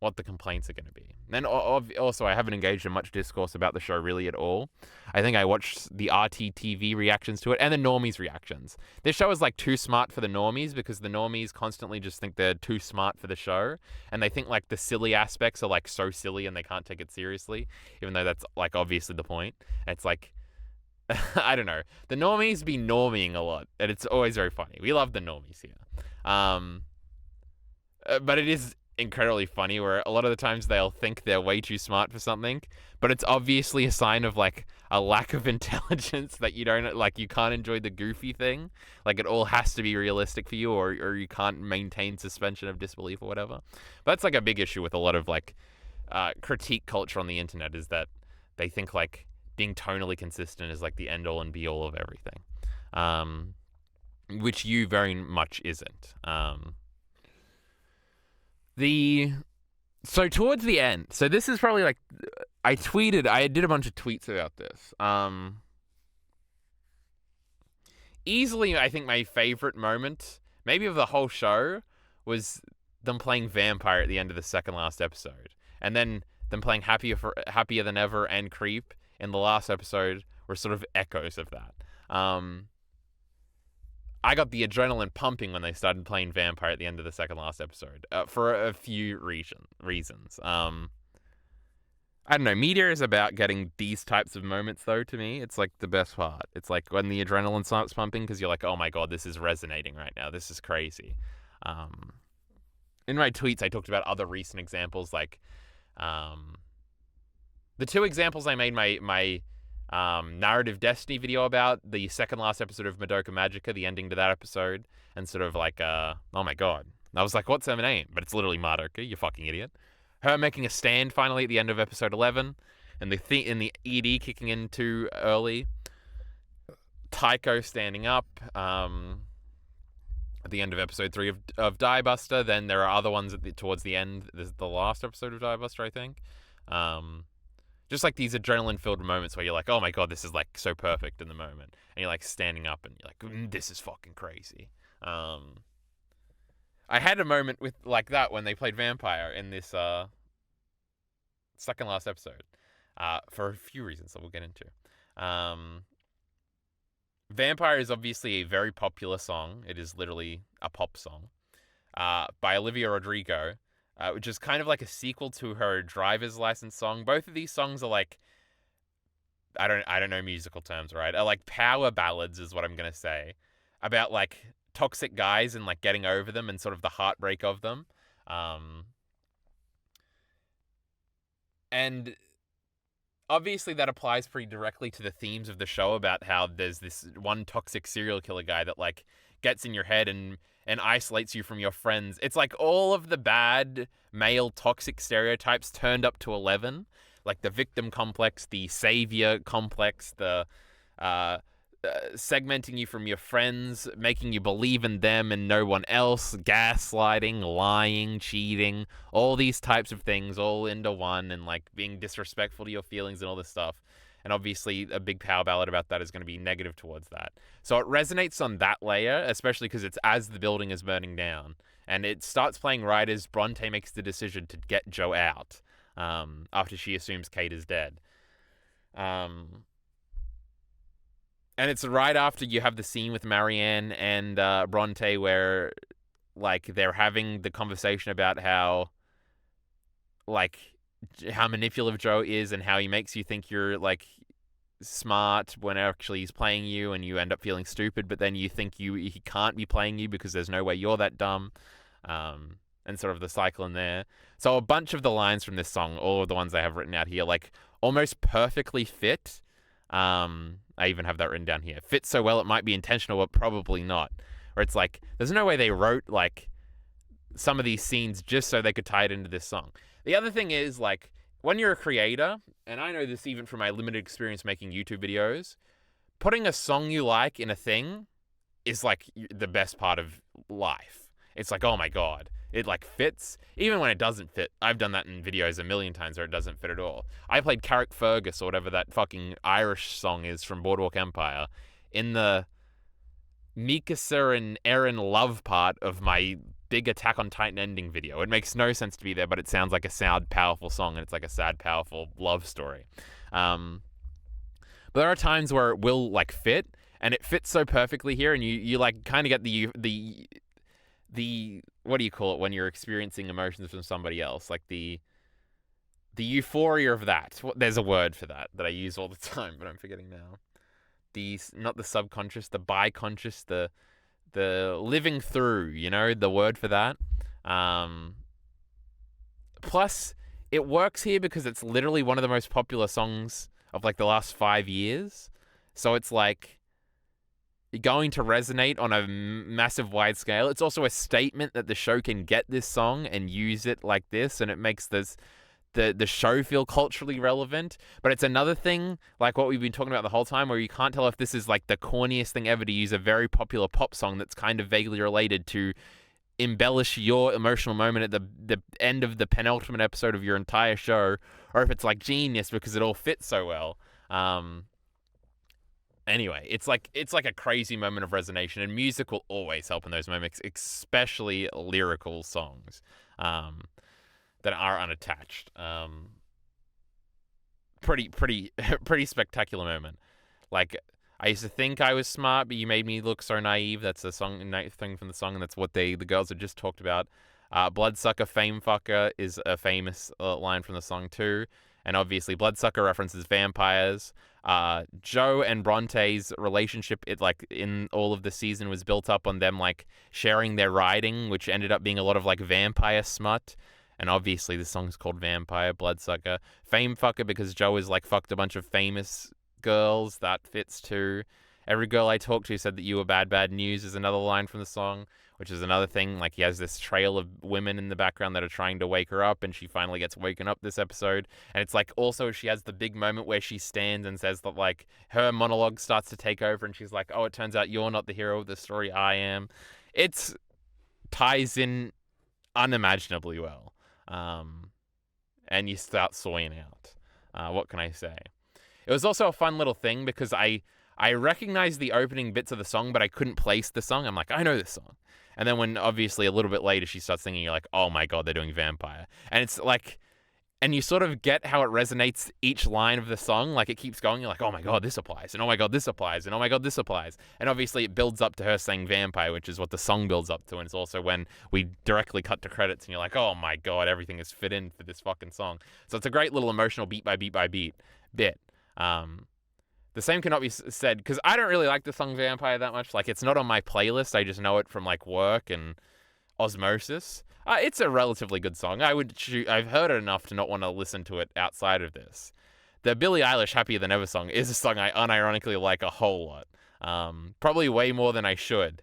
what the complaints are going to be. And also, I haven't engaged in much discourse about the show really at all. I think I watched the RTTV reactions to it and the normies reactions. This show is like too smart for the normies, because the normies constantly just think they're too smart for the show, and they think like the silly aspects are like so silly and they can't take it seriously, even though that's like obviously the point. And it's like, I don't know. The normies be norming a lot, and it's always very funny. We love the normies here. But it is incredibly funny where a lot of the times they'll think they're way too smart for something, but it's obviously a sign of like a lack of intelligence that you don't like, you can't enjoy the goofy thing. Like it all has to be realistic for you, or you can't maintain suspension of disbelief or whatever. But that's like a big issue with a lot of like critique culture on the internet, is that they think like being tonally consistent is like the end all and be all of everything, which you very much isn't. So towards the end, so this is probably like, I did a bunch of tweets about this. Easily, I think my favorite moment, maybe of the whole show, was them playing Vampire at the end of the second last episode. And then them playing Happier Than Ever and Creep in the last episode were sort of echoes of that. I got the adrenaline pumping when they started playing Vampire at the end of the second last episode, for a few reasons. I don't know. Media is about getting these types of moments, though, to me. It's like the best part. It's like when the adrenaline starts pumping, because you're like, oh my God, this is resonating right now. This is crazy. In my tweets, I talked about other recent examples, like the two examples I made my Narrative Destiny video about, the second last episode of Madoka Magica, the ending to that episode, and sort of like, oh my God. I was like, what's her name? But it's literally Madoka, you fucking idiot. Her making a stand finally at the end of episode 11, and the ED kicking in too early. Taiko standing up at the end of episode 3 of Die Buster. Then there are other ones towards the end. This is the last episode of Die Buster, I think. Just like these adrenaline-filled moments where you're like, oh my God, this is like so perfect in the moment. And you're like standing up and you're like, this is fucking crazy. I had a moment with like that when they played Vampire in this second last episode, for a few reasons that we'll get into. Um, Vampire is obviously a very popular song. It is literally a pop song, by Olivia Rodrigo, which is kind of like a sequel to her driver's license song. Both of these songs are like, I don't know musical terms, right? Are like power ballads is what I'm gonna say, about like toxic guys and like getting over them and sort of the heartbreak of them. Um, and obviously that applies pretty directly to the themes of the show about how there's this one toxic serial killer guy that like gets in your head and isolates you from your friends. It's like all of the bad male toxic stereotypes turned up to 11, like the victim complex, the savior complex, the uh, segmenting you from your friends, making you believe in them and no one else, gaslighting, lying, cheating, all these types of things all into one, and like being disrespectful to your feelings and all this stuff. And obviously, a big power ballad about that is going to be negative towards that. So it resonates on that layer, especially because it's as the building is burning down. And it starts playing right as Bronte makes the decision to get Joe out, after she assumes Kate is dead. And it's right after you have the scene with Marianne and Bronte where, like, they're having the conversation about how, like, how manipulative Joe is and how he makes you think you're, like, smart when actually he's playing you, and you end up feeling stupid, but then you think he can't be playing you because there's no way you're that dumb. And sort of the cycle in there. So a bunch of the lines from this song, all of the ones I have written out here, like, almost perfectly fit. I even have that written down here. Fits so well it might be intentional, but probably not. Or it's like, there's no way they wrote, like, some of these scenes just so they could tie it into this song. The other thing is, like, when you're a creator, and I know this even from my limited experience making YouTube videos, putting a song you like in a thing is, like, the best part of life. It's like, oh my God. It, like, fits, even when it doesn't fit. I've done that in videos a million times where it doesn't fit at all. I played Carrickfergus, or whatever that fucking Irish song is from Boardwalk Empire, in the Mikasa and Eren love part of my big Attack on Titan ending video. It makes no sense to be there, but it sounds like a sad, powerful song, and it's like a sad, powerful love story. But there are times where it will, like, fit, and it fits so perfectly here, and you like, kind of get the what do you call it when you're experiencing emotions from somebody else, like the euphoria of that. There's a word for that I use all the time, but I'm forgetting now. Not the subconscious, the biconscious, the living through, the word for that. Plus it works here because it's literally one of the most popular songs of, like, the last 5 years, so it's like going to resonate on a massive wide scale. It's also a statement that the show can get this song and use it like this, and it makes the show feel culturally relevant. But it's another thing, like what we've been talking about the whole time, where you can't tell if this is, like, the corniest thing ever to use a very popular pop song that's kind of vaguely related to embellish your emotional moment at the end of the penultimate episode of your entire show, or if it's, like, genius because it all fits so well. Anyway, it's like a crazy moment of resonation, and music will always help in those moments, especially lyrical songs that are unattached. Pretty spectacular moment. Like, I used to think I was smart, but you made me look so naive. That's the thing from the song, and that's what the girls had just talked about. Bloodsucker, fame fucker is a famous line from the song too. And obviously, Bloodsucker references vampires. Joe and Bronte's relationship, in all of the season, was built up on them, like, sharing their writing, which ended up being a lot of, like, vampire smut. And obviously, the song's called Vampire, Bloodsucker. Fame fucker because Joe has, like, fucked a bunch of famous girls. That fits too. Every girl I talked to said that you were bad, bad news is another line from the song, which is another thing. Like, he has this trail of women in the background that are trying to wake her up, and she finally gets woken up this episode. And it's like, also, she has the big moment where she stands and says that, like, her monologue starts to take over, and she's like, oh, it turns out you're not the hero of the story, I am. It ties in unimaginably well. And you start soying out. What can I say? It was also a fun little thing because I I recognized the opening bits of the song, but I couldn't place the song. I'm like, I know this song. And then when obviously a little bit later she starts singing, you're like, oh my God, they're doing Vampire. And it's like, and you sort of get how it resonates each line of the song. Like, it keeps going. You're like, oh my God, this applies. And oh my God, this applies. And oh my God, this applies. And obviously it builds up to her saying Vampire, which is what the song builds up to. And it's also when we directly cut to credits and you're like, oh my God, everything is fit in for this fucking song. So it's a great little emotional beat by beat by beat bit. The same cannot be said, because I don't really like the song Vampire that much. Like, it's not on my playlist. I just know it from, like, work and osmosis. It's a relatively good song. I've heard it enough to not want to listen to it outside of this. The Billie Eilish Happier Than Ever song is a song I unironically like a whole lot. Probably way more than I should.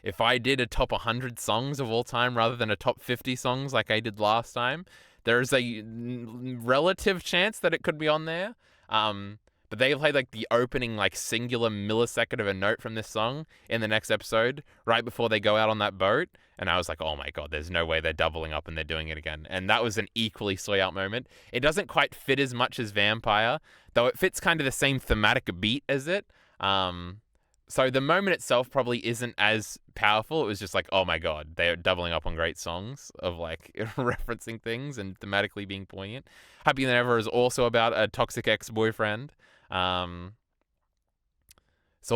If I did a top 100 songs of all time rather than a top 50 songs like I did last time, there's a relative chance that it could be on there. But they played like the opening like singular millisecond of a note from this song in the next episode right before they go out on that boat. And I was like, oh my God, there's no way they're doubling up and they're doing it again. And that was an equally soy out moment. It doesn't quite fit as much as Vampire, though it fits kind of the same thematic beat as it. So the moment itself probably isn't as powerful. It was just like, oh my God, they're doubling up on great songs of like referencing things and thematically being poignant. Happier Than Ever is also about a toxic ex-boyfriend. So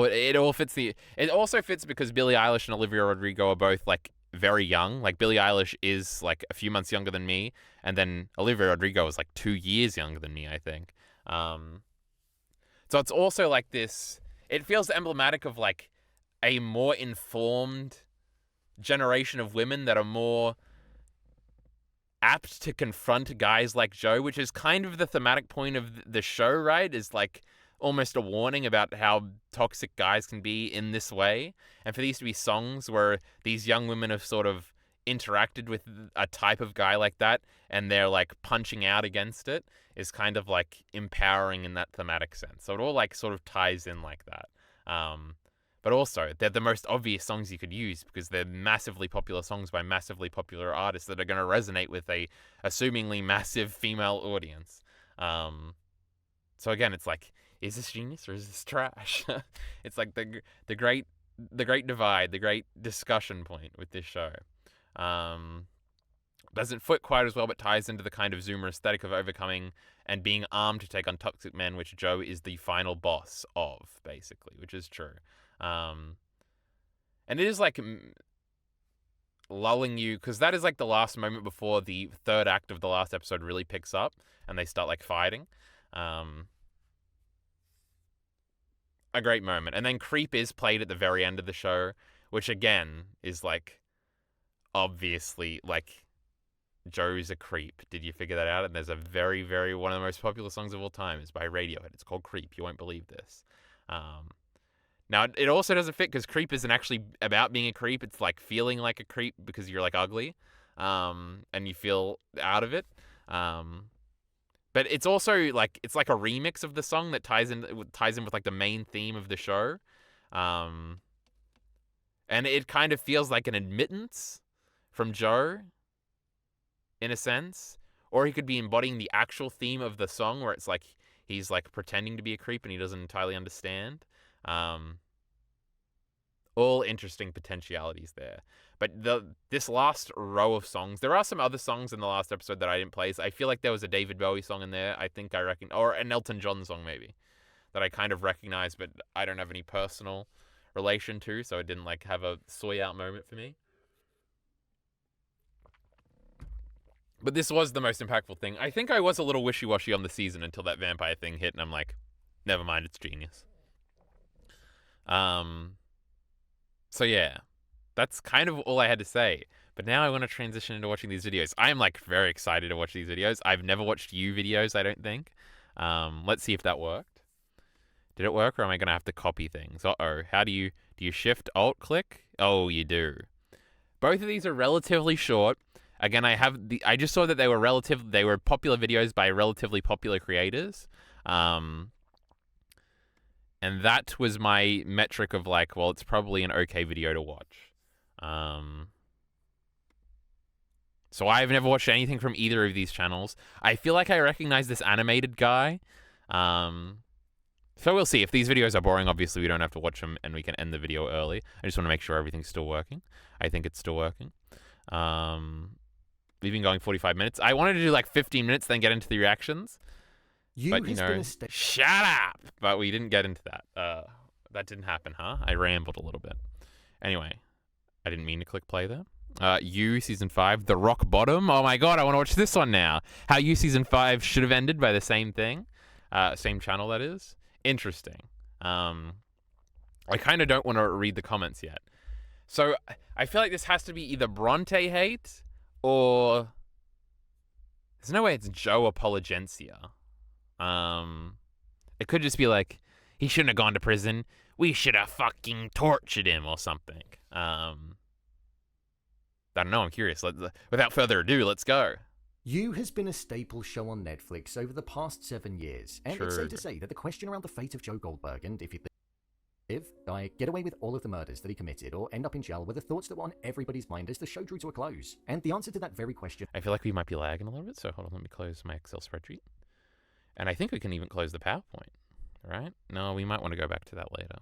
it all fits it also fits because Billie Eilish and Olivia Rodrigo are both like very young. Like, Billie Eilish is like a few months younger than me, and then Olivia Rodrigo is like 2 years younger than me, I think. So it's also like this, it feels emblematic of like a more informed generation of women that are more apt to confront guys like Joe, which is kind of the thematic point of the show, right? Is like almost a warning about how toxic guys can be in this way. And for these to be songs where these young women have sort of interacted with a type of guy like that and they're like punching out against it is kind of like empowering in that thematic sense. So it all like sort of ties in like that. But also, they're the most obvious songs you could use because they're massively popular songs by massively popular artists that are going to resonate with a assumingly massive female audience. So again, it's like, is this genius or is this trash? It's like the great divide, the great discussion point with this show. Doesn't fit quite as well, but ties into the kind of Zoomer aesthetic of overcoming and being armed to take on toxic men, which Joe is the final boss of, basically, which is true. And it is like lulling you, because that is like the last moment before the third act of the last episode really picks up and they start like fighting. A great moment. And then Creep is played at the very end of the show, which again is like obviously like Joe's a creep. Did you figure that out? And there's a very, very one of the most popular songs of all time is by Radiohead. It's called Creep. You won't believe this. Now, it also doesn't fit because Creep isn't actually about being a creep. It's like feeling like a creep because you're like ugly, and you feel out of it. But it's also like, it's like a remix of the song that ties in with like the main theme of the show. And it kind of feels like an admittance from Joe, in a sense. Or he could be embodying the actual theme of the song where it's like he's like pretending to be a creep and he doesn't entirely understand. All interesting potentialities there. But this last row of songs, there are some other songs in the last episode that I didn't play. So I feel like there was a David Bowie song in there. I think I reckon, or an Elton John song maybe, that I kind of recognize, but I don't have any personal relation to, so it didn't like have a soy out moment for me. But this was the most impactful thing. I think I was a little wishy-washy on the season until that vampire thing hit, and I'm like, never mind, it's genius. So yeah, that's kind of all I had to say. But now I want to transition into watching these videos. I am like very excited to watch these videos. I've never watched you videos, I don't think. Let's see if that worked. Did it work, or am I going to have to copy things? Uh-oh. How do you shift alt click? Oh, you do. Both of these are relatively short. Again, I just saw that they were popular videos by relatively popular creators. And that was my metric of like, well, it's probably an okay video to watch. So I've never watched anything from either of these channels. I feel like I recognize this animated guy. So we'll see. If these videos are boring, obviously we don't have to watch them and we can end the video early. I just want to make sure everything's still working. I think it's still working. We've been going 45 minutes. I wanted to do like 15 minutes, then get into the reactions. But, you know, shut up! But we didn't get into that. That didn't happen, huh? I rambled a little bit. Anyway, I didn't mean to click play there. You, Season 5, The Rock Bottom. Oh my god, I want to watch this one now. How You, Season 5 should have ended by the same thing. Same channel, that is. Interesting. I kind of don't want to read the comments yet. So, I feel like this has to be either Bronte hate, or... There's no way it's Joe Apologencia. It could just be like, he shouldn't have gone to prison. We should have fucking tortured him or something. I don't know, I'm curious. Without further ado, let's go. You has been a staple show on Netflix over the past 7 years, and it's safe to say that the question around the fate of Joe Goldberg and if he'd live, die, get away with all of the murders that he committed, or end up in jail were the thoughts that were on everybody's mind as the show drew to a close. And the answer to that very question... I feel like we might be lagging a little bit, so hold on, let me close my Excel spreadsheet. And I think we can even close the PowerPoint, right? No, we might want to go back to that later.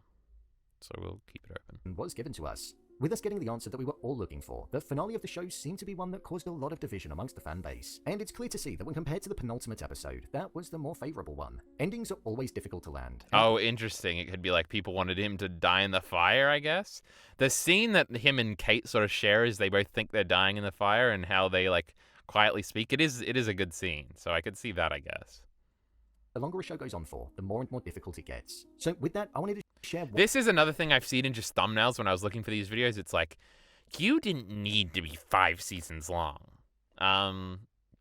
So we'll keep it open. ...was given to us. With us getting the answer that we were all looking for, the finale of the show seemed to be one that caused a lot of division amongst the fan base. And it's clear to see that when compared to the penultimate episode, that was the more favorable one. Endings are always difficult to land. Oh, interesting. It could be like people wanted him to die in the fire, I guess. The scene that him and Kate sort of share is they both think they're dying in the fire and how they like quietly speak. It is a good scene, so I could see that, I guess. The longer a show goes on for, the more and more difficult it gets. So with that, I wanted to share... This is another thing I've seen in just thumbnails when I was looking for these videos. It's like, you didn't need to be 5 seasons long.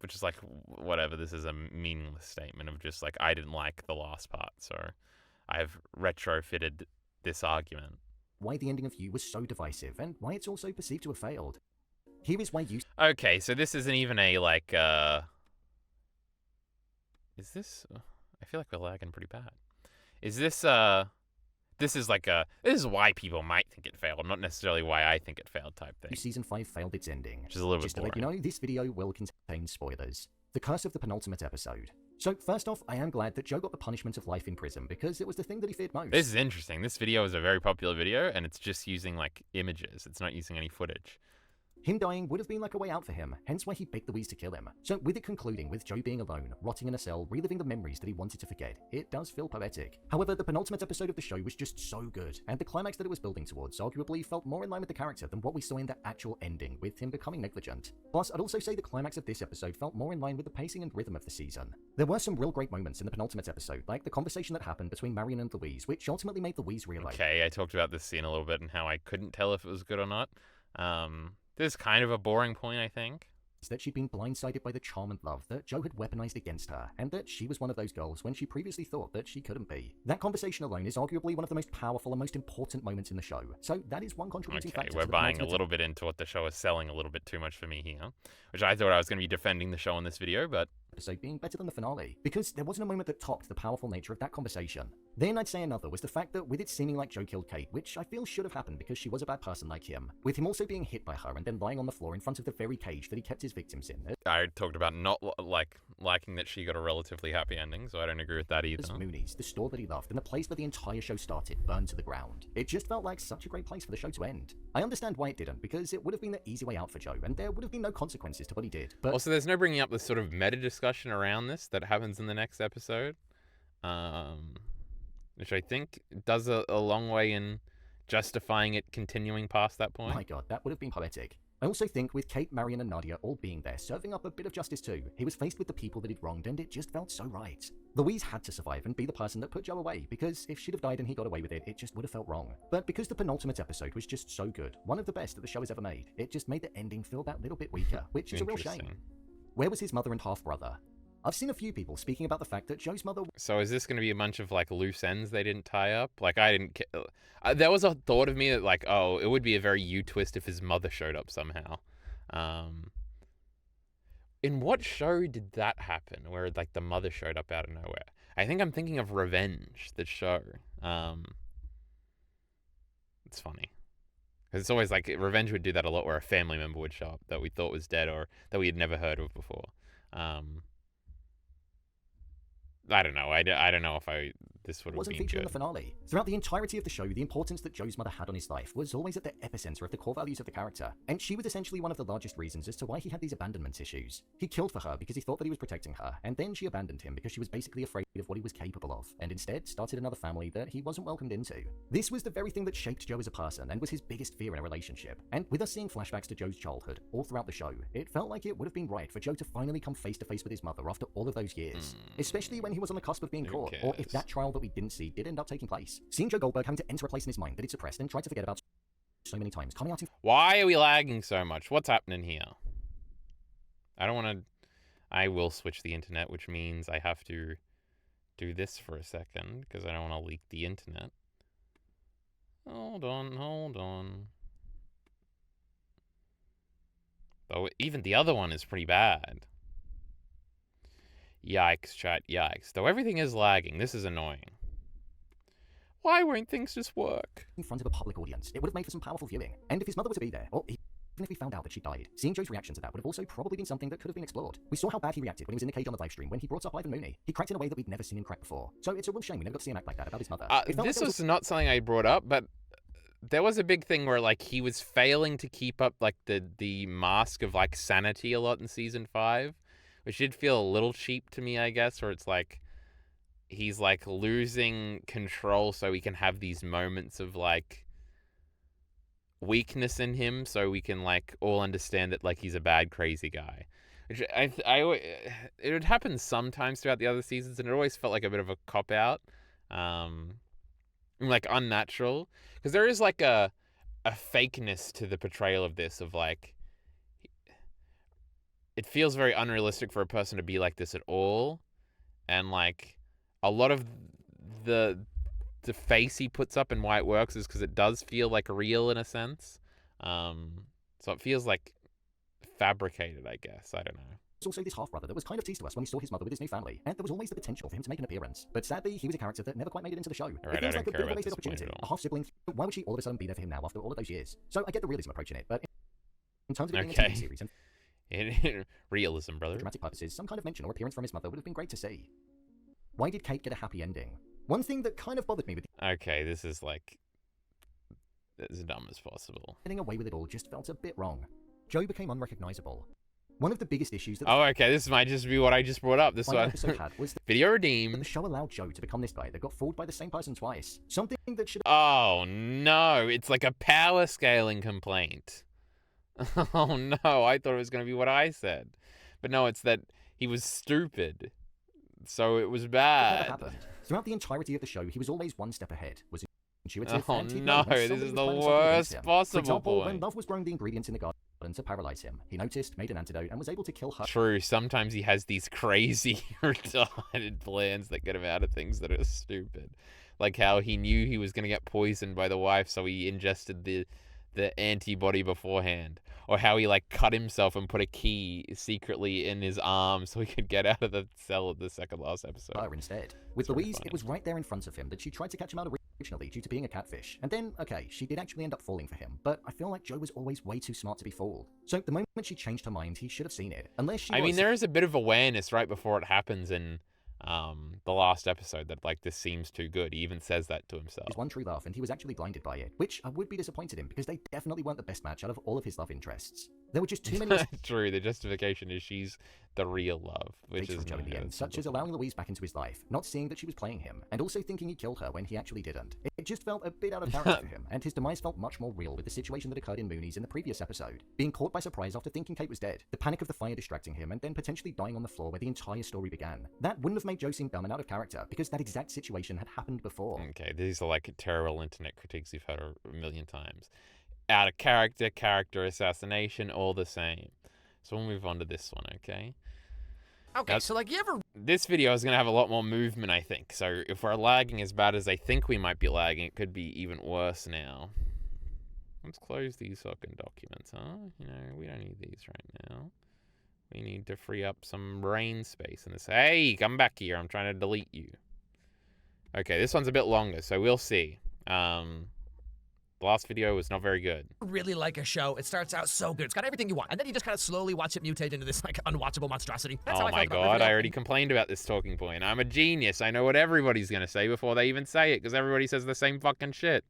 Which is like, whatever, this is a meaningless statement of just like, I didn't like the last part, so I've retrofitted this argument. Why the ending of You was so divisive, and why it's also perceived to have failed. Here is why You... Okay, so this isn't even a, like, Is this... I feel like we're lagging pretty bad. Is this, this is like this is why people might think it failed, not necessarily why I think it failed type thing. Season 5 failed its ending. Which is a little Just bit to boring. let you know, this video will contain spoilers. The curse of the penultimate episode. So first off, I am glad that Joe got the punishment of life in prison, because it was the thing that he feared most. This is interesting. This video is a very popular video, and it's just using, like, images. It's not using any footage. Him dying would have been like a way out for him, hence why he begged Louise to kill him. So with it concluding with Joe being alone, rotting in a cell, reliving the memories that he wanted to forget, it does feel poetic. However, the penultimate episode of the show was just so good, and the climax that it was building towards arguably felt more in line with the character than what we saw in the actual ending, with him becoming negligent. Plus, I'd also say the climax of this episode felt more in line with the pacing and rhythm of the season. There were some real great moments in the penultimate episode, like the conversation that happened between Marion and Louise, which ultimately made Louise realize... Okay, I talked about this scene a little bit and how I couldn't tell if it was good or not. This is kind of a boring point, I think. That she'd been blindsided by the charm and love that Joe had weaponized against her, and that she was one of those girls when she previously thought that she couldn't be. That conversation alone is arguably one of the most powerful and most important moments in the show, so that is one contributing factor. Okay, we're buying a little bit into what the show is selling a little bit too much for me here, which I thought I was going to be defending the show in this video, but... episode being better than the finale, because there wasn't a moment that topped the powerful nature of that conversation. Then I'd say another was the fact that with it seeming like Joe killed Kate, which I feel should have happened because she was a bad person like him, with him also being hit by her and then lying on the floor in front of the very cage that he kept his victims in. I talked about not liking that she got a relatively happy ending, so I don't agree with that either. Mooney's, the store that he loved, and the place where the entire show started, burned to the ground. It just felt like such a great place for the show to end. I understand why it didn't, because it would have been the easy way out for Joe, and there would have been no consequences to what he did. But also, there's no bringing up this sort of meta discussion around this that happens in the next episode, which I think does a long way in justifying it continuing past that point. My god, that would have been poetic. I also think with Kate, Marion, and Nadia all being there, serving up a bit of justice too, he was faced with the people that he'd wronged, and it just felt so right. Louise had to survive and be the person that put Joe away, because if she'd have died and he got away with it, it just would have felt wrong. But because the penultimate episode was just so good, one of the best that the show has ever made, it just made the ending feel that little bit weaker, which is a real shame. Where was his mother and half-brother? I've seen a few people speaking about the fact that Joe's mother... So is this going to be a bunch of, like, loose ends they didn't tie up? Like, I didn't... there was a thought of me that, like, oh, it would be a very U twist if his mother showed up somehow. In what show did that happen, where, like, the mother showed up out of nowhere? I think I'm thinking of Revenge, the show. It's funny. Because it's always, like, Revenge would do that a lot, where a family member would show up that we thought was dead or that we had never heard of before. I don't know. I don't know if I this would have wasn't been featured in good. the finale. Throughout the entirety of the show, the importance that Joe's mother had on his life was always at the epicenter of the core values of the character, and she was essentially one of the largest reasons as to why he had these abandonment issues. He killed for her because he thought that he was protecting her, and then she abandoned him because she was basically afraid of what he was capable of, and instead started another family that he wasn't welcomed into. This was the very thing that shaped Joe as a person, and was his biggest fear in a relationship. And with us seeing flashbacks to Joe's childhood all throughout the show, it felt like it would have been right for Joe to finally come face to face with his mother after all of those years, especially when he was on the cusp of being caught, or if that trial that we didn't see did end up taking place. Seeing Joe Goldberg having to enter a place in his mind that he'd suppressed and tried to forget about so many times, coming out in... Why are we lagging so much? What's happening here? I don't want to... I will switch the internet, which means I have to do this for a second, because I don't want to leak the internet. Hold on. Though even the other one is pretty bad. Yikes, chat, yikes. Though everything is lagging, this is annoying. Why won't things just work? in front of a public audience, it would have made for some powerful viewing. And if his mother were to be there, or even if we found out that she died, seeing Joe's reaction to that would have also probably been something that could have been explored. We saw how bad he reacted when he was in the cage on the livestream when he brought up Ivan Mooney. He cracked in a way that we'd never seen him crack before. So it's a real shame we never got to see him act like that about his mother. This was not something I brought up, but there was a big thing where like he was failing to keep up like the mask of like sanity a lot in season 5, which did feel a little cheap to me, I guess, where it's like he's like losing control so he can have these moments of like weakness in him, so we can like all understand that like he's a bad crazy guy. Which it would happen sometimes throughout the other seasons, and it always felt like a bit of a cop out, like unnatural, because there is like a fakeness to the portrayal of this, of like it feels very unrealistic for a person to be like this at all, and like a lot of the face he puts up and why it works is because it does feel like real in a sense. So it feels like fabricated, I guess. I don't know. There's also this half-brother that was kind of teased to us when we saw his mother with his new family, and there was always the potential for him to make an appearance. But sadly, he was a character that never quite made it into the show. Right, it feels I like don't a care bit of a about wasted this point opportunity. at all. A half-sibling, why would she all of a sudden be there for him now after all of those years? So I get the realism approaching it, but in terms of it being a TV series and realism, brother. dramatic purposes, some kind of mention or appearance from his mother would have been great to see. Why did Kate get a happy ending? One thing that kind of bothered me with Okay, this is like as dumb as possible. getting away with it all just felt a bit wrong. Joe became unrecognizable. One of the biggest issues that Oh, okay, this might just be what I just brought up. This the final one. episode had was Video that redeemed. the show allowed Joe to become this guy that got fooled by the same person twice. Something that should Oh, no. It's like a power scaling complaint. Oh, no. I thought it was going to be what I said. But no, it's that he was stupid. So it was never bad. happened. Throughout the entirety of the show, he was always one step ahead. Was intuitive. Oh, and he'd no. know when This somebody is was the planning something against worst him. possible For example, when point. Love was growing the ingredients in the garden to paralyze him, he noticed, made an antidote, and was able to kill her. True. Sometimes he has these crazy, retarded plans that get him out of things that are stupid. Like how he knew he was going to get poisoned by the wife, so he ingested the antibody beforehand. Or how he like cut himself and put a key secretly in his arm so he could get out of the cell at the second last episode. Her instead. With It's very Louise, funny. it was right there in front of him that she tried to catch him out originally due to being a catfish. And then, okay, she did actually end up falling for him, but I feel like Joe was always way too smart to be fooled. So the moment she changed her mind, he should have seen it. Unless she I mean, was... there is a bit of awareness right before it happens in the last episode that like this seems too good. He even says that to himself. his one true love, and he was actually blinded by it, which I would be disappointed in because they definitely weren't the best match out of all of his love interests. There were just too many True. The justification is she's the real love, which mistakes is from Joe in the yeah, end, it's such as simple. allowing Louise back into his life, not seeing that she was playing him, and also thinking he killed her when he actually didn't. It just felt a bit out of character for him, and his demise felt much more real with the situation that occurred in Mooney's in the previous episode. Being caught by surprise after thinking Kate was dead, the panic of the fire distracting him, and then potentially dying on the floor where the entire story began. That wouldn't have made Joe seem dumb and out of character, because that exact situation had happened before. Okay, these are like terrible internet critiques you've heard a million times. Out of character, character assassination, all the same. So we'll move on to this one, okay? Okay, so like you ever This video is going to have a lot more movement, I think. So if we're lagging as bad as I think we might be lagging, it could be even worse now. Let's close these fucking documents, huh? You know, we don't need these right now. We need to free up some brain space in this. Hey, come back here. I'm trying to delete you. Okay, this one's a bit longer, so we'll see. The last video was not very good. Really like a show. It starts out so good. It's got everything you want. And then you just kind of slowly watch it mutate into this, like, unwatchable monstrosity. That's how Oh I my felt about god, Riverdale. I already complained about this talking point. I'm a genius. I know what everybody's gonna say before they even say it, because everybody says the same fucking shit.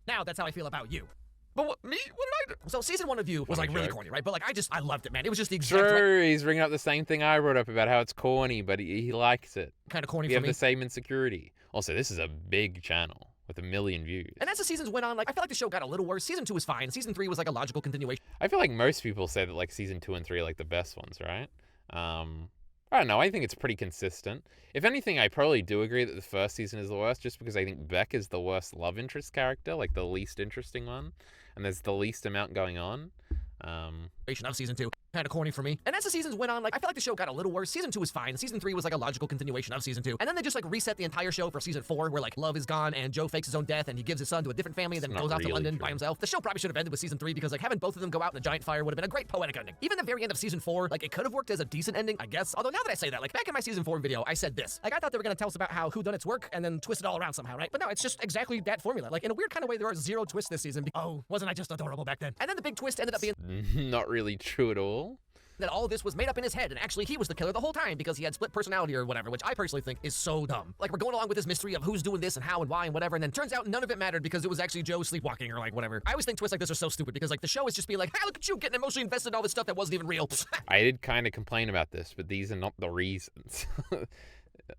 Now that's how I feel about you. But what, me? What did I do? So season 1 of You was Funny like really joke. corny, right? But like I loved it, man. It was just the exact right True, he's bringing up the same thing I brought up about how it's corny, but he likes it. kind of corny We for have me. the same insecurity. Also, this is a big channel with 1 million views. And as the seasons went on, like I feel like the show got a little worse. Season 2 was fine. Season 3 was like a logical continuation. I feel like most people say that like season 2 and 3 are like the best ones, right? I don't know. I think it's pretty consistent. If anything, I probably do agree that the first season is the worst, just because I think Beck is the worst love interest character, like the least interesting one, and there's the least amount going on. Of season 2. Kind of corny for me. And as the seasons went on, like I feel like the show got a little worse. Season 2 was fine. Season 3 was like a logical continuation of season 2. And then they just like reset the entire show for season 4, where like love is gone and Joe fakes his own death and he gives his son to a different family and then It's goes not off to really London true. by himself. The show probably should have ended with season 3 because like having both of them go out in a giant fire would have been a great poetic ending. Even the very end of season 4, like it could have worked as a decent ending, I guess. Although now that I say that, like back in my season 4 video, I said this. Like I thought they were gonna tell us about how whodunits work and then twist it all around somehow, right? But no, it's just exactly that formula. Like in a weird kind of way, there are 0 twists this season. Oh, wasn't I just adorable back then? And then the big twist ended up being Not really true at all. that all this was made up in his head, and actually he was the killer the whole time because he had split personality or whatever, which I personally think is so dumb. Like, we're going along with this mystery of who's doing this and how and why and whatever, and then turns out none of it mattered because it was actually Joe sleepwalking or like whatever. I always think twists like this are so stupid because like the show is just being like, hey, look at you getting emotionally invested in all this stuff that wasn't even real. I did kind of complain about this, but these are not the reasons.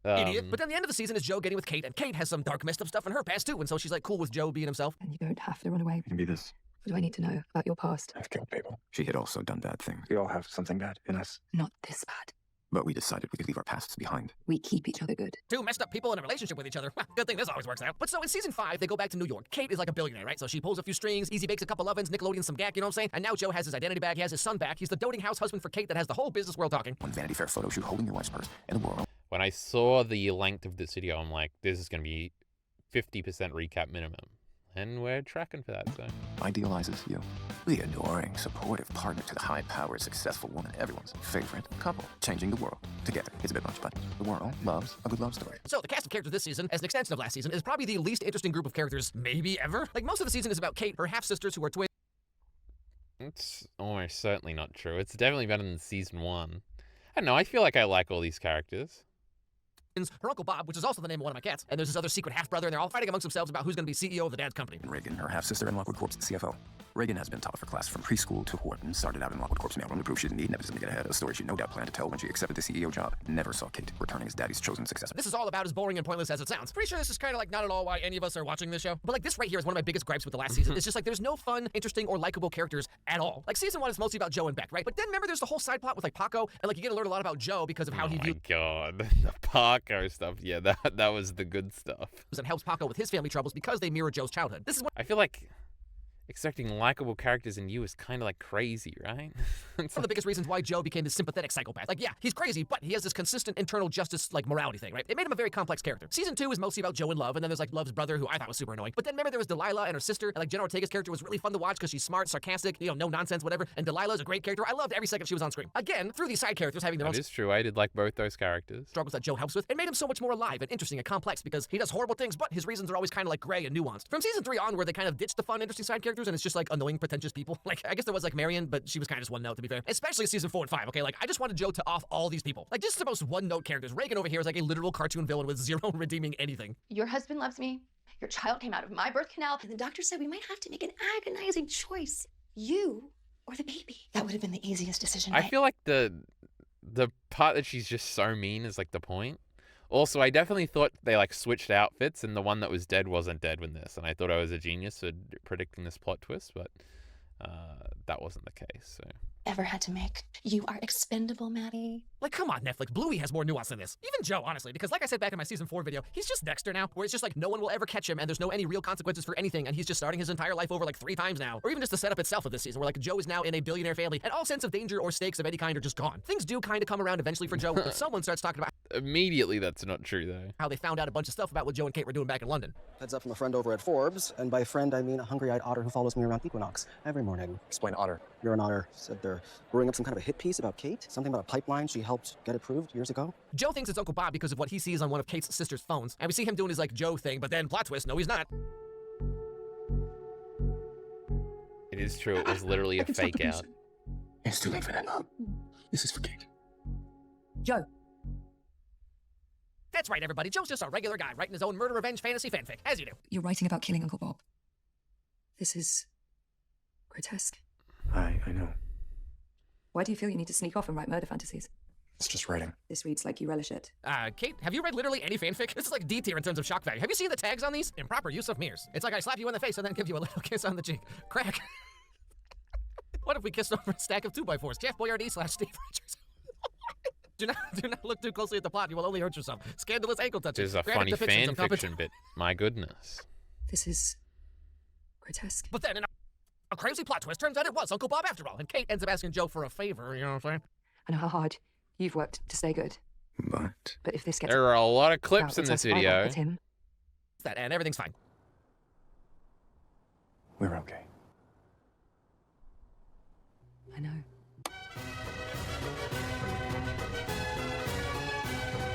Idiot. But then the end of the season is Joe getting with Kate, and Kate has some dark messed up stuff in her past too, and so she's like cool with Joe being himself. And you don't have to run away. You can be this. What do I need to know about your past? I've killed people. She had also done bad things. We all have something bad in us. Not this bad. But we decided we could leave our pasts behind. We keep each other good. Two messed up people in a relationship with each other. Good thing this always works out. But so in season 5, they go back to New York. Kate is like a billionaire, right? So she pulls a few strings, Easy bakes a couple ovens, Nickelodeon some gack, you know what I'm saying? And now Joe has his identity back, he has his son back. He's the doting house husband for Kate that has the whole business world talking. One Vanity Fair photo shoot holding your wife's purse in the world. When I saw the length of this video, I'm like, this is going to be 50% recap minimum. And we're tracking for that, so. Idealizes you. The adoring, supportive partner to the high-powered, successful woman, everyone's favorite couple. Changing the world together. It's a bit much, but the world loves a good love story. So the cast of characters this season, as an extension of last season, is probably the least interesting group of characters maybe ever. Like most of the season is about Kate, her half-sisters who are twins. It's almost certainly not true. It's definitely better than season 1. I don't know, I feel like I like all these characters. Her Uncle Bob, which is also the name of one of my cats, and there's this other secret half-brother, and they're all fighting amongst themselves about who's going to be CEO of the dad's company. Reagan, her half-sister, and Lockwood Corp's CFO. Reagan has been top of her class from preschool to Wharton. Started out in Lockwood Corp's mailroom to prove she didn't need nepotism to get ahead. A story she no doubt planned to tell when she accepted the CEO job. Never saw Kate returning as daddy's chosen successor. This is all about as boring and pointless as it sounds. Pretty sure this is kind of like not at all why any of us are watching this show. But like this right here is one of my biggest gripes with the last season. It's just like there's no fun, interesting, or likable characters at all. Like season 1 is mostly about Joe and Beck, right? But then remember there's the whole side plot with like Paco, and like you get to learn a lot about Joe because of how Oh he my viewed god, the Parko stuff. Yeah, that was the good stuff. and helps Paco with his family troubles because they mirror Joe's childhood. This is what I feel like expecting likable characters in you is kind of like crazy, right? It's one of the biggest reasons why Joe became this sympathetic psychopath. Like, yeah, he's crazy, but he has this consistent internal justice, like, morality thing, right? It made him a very complex character. Season 2 is mostly about Joe and Love, and then there's, like, Love's brother, who I thought was super annoying. But then remember there was Delilah and her sister, and, like, Jenna Ortega's character was really fun to watch because she's smart, sarcastic, you know, no nonsense, whatever. And Delilah's a great character. I loved every second she was on screen. Again, through these side characters having their own That is true. I did like both those characters. struggles that Joe helps with, it made him so much more alive and interesting and complex because he does horrible things, but his reasons are always kind of, like, gray and nuanced. From season 3 on, where they kind of ditched the fun, interesting side characters, and it's just, like, annoying, pretentious people. Like, I guess there was, like, Marion, but she was kind of just one note, to be fair. Especially season 4 and 5, okay? Like, I just wanted Joe to off all these people. Like, just the most one-note characters. Reagan over here is like a literal cartoon villain with zero redeeming anything. Your husband loves me. Your child came out of my birth canal, and the doctor said we might have to make an agonizing choice. You or the baby. That would have been the easiest decision. I feel like the part that she's just so mean is like the point. Also, I definitely thought they like switched outfits, and the one that was dead wasn't dead when this, and I thought I was a genius for predicting this plot twist, but that wasn't the case. So ever had to make. You are expendable, Maddie. Like, come on, Netflix. Bluey has more nuance than this. Even Joe, honestly, because like I said back in my season 4 video, he's just Dexter now, where it's just like no one will ever catch him and there's no any real consequences for anything, and he's just starting his entire life over like 3 times now. Or even just the setup itself of this season, where like Joe is now in a billionaire family and all sense of danger or stakes of any kind are just gone. Things do kind of come around eventually for Joe, but someone starts talking about immediately, that's not true though. how they found out a bunch of stuff about what Joe and Kate were doing back in London. Heads up from a friend over at Forbes, and by friend I mean a hungry-eyed otter who follows me around Equinox every morning. Explain otter. You're an otter. Said they're brewing up some kind of a hit piece about Kate, something about a pipeline she helped get approved years ago. Joe thinks it's Uncle Bob because of what he sees on one of Kate's sister's phones, and we see him doing his like Joe thing, but then plot twist, no he's not. It is true. It was literally I a can stop fake the out. music. It's too late for that, Mom. This is for Kate. Joe. That's right, everybody. Joe's just a regular guy writing his own murder revenge fantasy fanfic, as you do. You're writing about killing Uncle Bob. This is grotesque. I know. Why do you feel you need to sneak off and write murder fantasies? It's just writing. This reads like you relish it. Kate, have you read literally any fanfic? This is like D tier in terms of shock value. Have you seen the tags on these? Improper use of mirrors. It's like I slap you in the face and then give you a little kiss on the cheek. Crack. What if we kissed over a stack of 2x4s? Jeff Boyardee/Steve Richards. Do not look too closely at the plot. You will only hurt yourself. Scandalous ankle touches. There's a Graphic funny depictions fan of compet- fiction bit. My goodness. This is grotesque. But then in a crazy plot twist, turns out it was Uncle Bob after all. And Kate ends up asking Joe for a favor, you know what I'm saying? I know how hard you've worked to stay good. But But if this gets There are a lot of out, clips in it's this us fighting video. with him. That and everything's fine. we're okay. I know.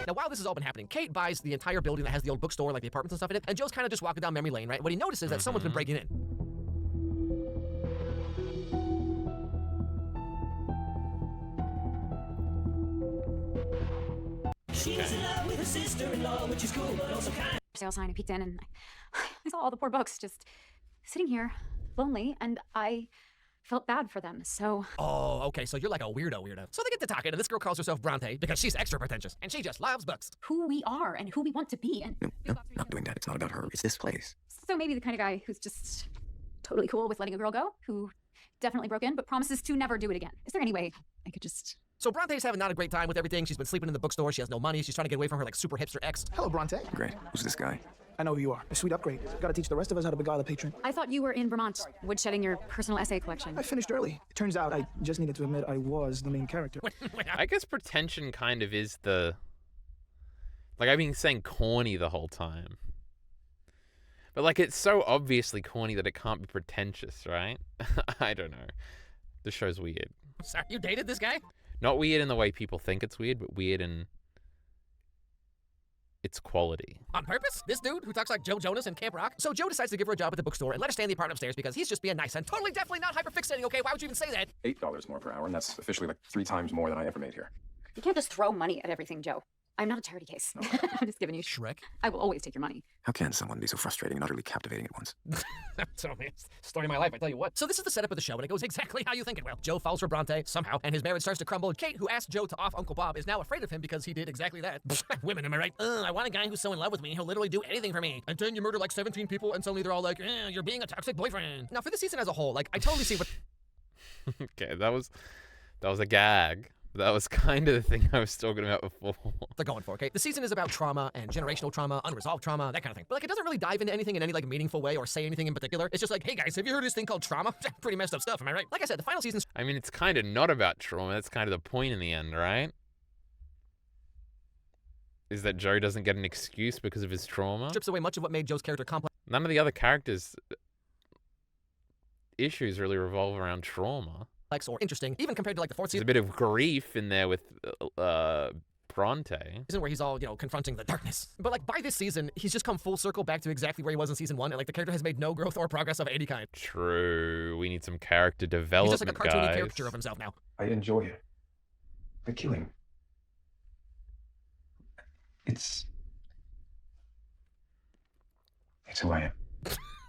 Now, while this has all been happening, Kate buys the entire building that has the old bookstore, like the apartments and stuff in it, and Joe's kind of just walking down memory lane, right? What he notices is that someone's been breaking in. Sale sign. I peeked in and I saw all the poor books just sitting here, lonely, and I felt bad for them. So Oh, okay, so you're like a weirdo. So they get to talking, and this girl calls herself Bronte because she's extra pretentious, and she just loves books. who we are and who we want to be, and No, not doing that. It's not about her. It's this place. so maybe the kind of guy who's just totally cool with letting a girl go, who definitely broke in but promises to never do it again. Is there any way I could just? So Bronte's having not a great time with everything. She's been sleeping in the bookstore. She has no money. She's trying to get away from her like super hipster ex. Hello, Bronte. Great. Who's this guy? I know who you are. A sweet upgrade. Gotta teach the rest of us how to beguile the patron. I thought you were in Vermont, woodshedding your personal essay collection. I finished early. It turns out I just needed to admit I was the main character. I guess pretension kind of is the... Like, I've been saying corny the whole time. But, like, it's so obviously corny that it can't be pretentious, right? I don't know. The show's weird. Sorry, you dated this guy? Not weird in the way people think it's weird, but weird in its quality. On purpose? This dude who talks like Joe Jonas in Camp Rock? So Joe decides to give her a job at the bookstore and let her stay in the apartment upstairs because he's just being nice and totally definitely not hyperfixating, okay? Why would you even say that? $8 more per hour, and that's officially like 3 times more than I ever made here. You can't just throw money at everything, Joe. I'm not a charity case. I'm just giving you. Shrek? I will always take your money. How can someone be so frustrating and utterly captivating at once? So, man, story of my life, I tell you what. So this is the setup of the show, and it goes exactly how you think it will. Joe falls for Bronte, somehow, and his marriage starts to crumble. Kate, who asked Joe to off Uncle Bob, is now afraid of him because he did exactly that. Women, am I right? I want a guy who's so in love with me, he'll literally do anything for me. And then you murder like 17 people, and suddenly they're all like, you're being a toxic boyfriend. Now, for the season as a whole, like, I totally see what... Okay, that was a gag. That was kind of the thing I was talking about before. they're going for, okay? The season is about trauma and generational trauma, unresolved trauma, that kind of thing. But like, it doesn't really dive into anything in any like meaningful way or say anything in particular. It's just like, hey guys, have you heard of this thing called trauma? Pretty messed up stuff, am I right? Like I said, the final season's I mean, it's kind of not about trauma. That's kind of the point in the end, right? Is that Joe doesn't get an excuse because of his trauma? strips away much of what made Joe's character complex None of the other characters' issues really revolve around trauma. or interesting, even compared to like the fourth There's season a bit of grief in there with Bronte. where he's all, confronting the darkness. But like by this season, he's just come full circle back to exactly where he was in season 1, and like the character has made no growth or progress of any kind. True. We need some character He's development, just like a cartoony guys. caricature of himself now. I enjoy it. The killing. It's who I am.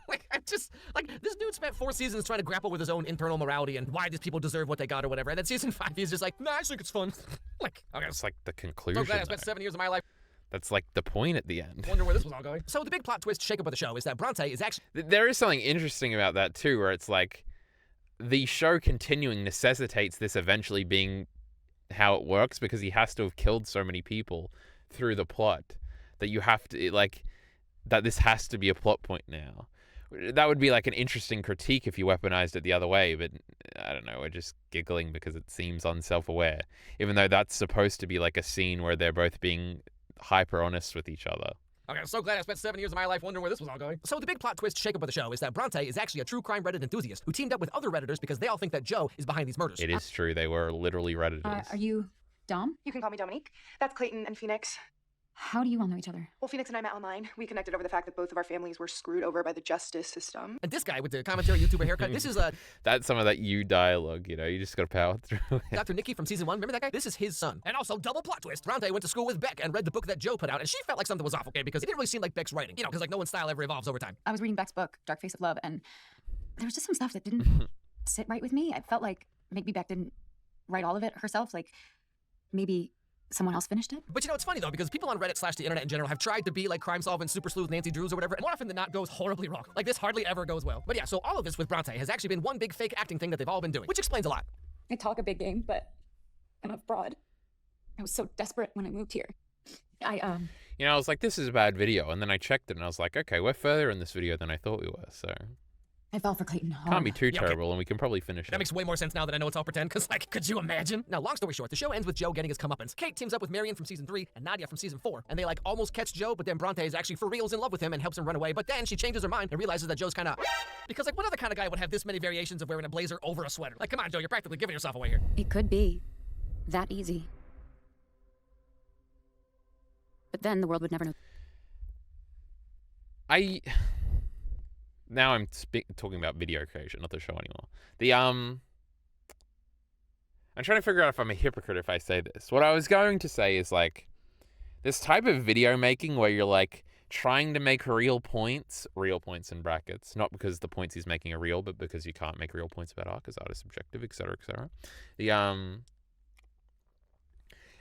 Like, I just, like, this dude spent 4 seasons trying to grapple with his own internal morality and why these people deserve what they got or whatever. And then season 5, he's just like, nah, I just think it's fun. Like, okay, That's like the conclusion. so glad I spent though. 7 years of my life That's like the point at the end. wondering where this was all going. So the big plot twist shake-up of the show is that Bronte is actually There is something interesting about that too, where it's like the show continuing necessitates this eventually being how it works because he has to have killed so many people through the plot that you have to that this has to be a plot point now. That would be like an interesting critique if you weaponized it the other way, but I don't know, we're just giggling because it seems unself-aware, even though that's supposed to be like a scene where they're both being hyper honest with each other. Okay, I'm so glad I spent 7 years of my life wondering where this was all going. So the big plot twist shake-up of the show is that Bronte is actually a true crime Reddit enthusiast who teamed up with other Redditors because they all think that Joe is behind these murders. It is true, they were literally Redditors. Are you Dom? You can call me Dominique. That's Clayton and Phoenix. How do you all know each other? Well, Phoenix and I met online. We connected over the fact that both of our families were screwed over by the justice system. And this guy with the commentary YouTuber haircut, this is That's some of that you dialogue, you know, you just gotta power through it. Dr. Nikki from season 1. Remember that guy? This is his son. And also, double plot twist. Bronte went to school with Beck and read the book that Joe put out, and she felt like something was off, okay? Because it didn't really seem like Beck's writing. You know, because like no one's style ever evolves over time. I was reading Beck's book, Dark Face of Love, and there was just some stuff that didn't sit right with me. I felt like maybe Beck didn't write all of it herself. Like, maybe someone else finished it. But you know, it's funny though, because people on Reddit / the internet in general have tried to be like crime solving super sleuth Nancy Drews or whatever, and more often than not goes horribly wrong. Like this hardly ever goes well. But yeah, so all of this with Bronte has actually been one big fake acting thing that they've all been doing, which explains a lot. I talk a big game, but I'm a fraud. I was so desperate when I moved here. You know, I was like, this is a bad video, and then I checked it, and I was like, okay, we're further in this video than I thought we were, so... I fell for Clayton hard. Can't be too terrible, and we can probably finish That it. makes way more sense now that I know it's all pretend, because, like, could you imagine? Now, long story short, the show ends with Joe getting his comeuppance. Kate teams up with Marion from season 3 and Nadia from season 4, and they, like, almost catch Joe, but then Bronte is actually for reals in love with him and helps him run away, but then she changes her mind and realizes that Joe's kind of... Because, like, what other kind of guy would have this many variations of wearing a blazer over a sweater? Like, come on, Joe, you're practically giving yourself away here. It could be that easy. But then the world would never know. Now I'm talking about video creation, not the show anymore. I'm trying to figure out if I'm a hypocrite if I say this. What I was going to say is, like, this type of video making where you're, like, trying to make real points in brackets, not because the points he's making are real, but because you can't make real points about art because art is subjective, etc., etc.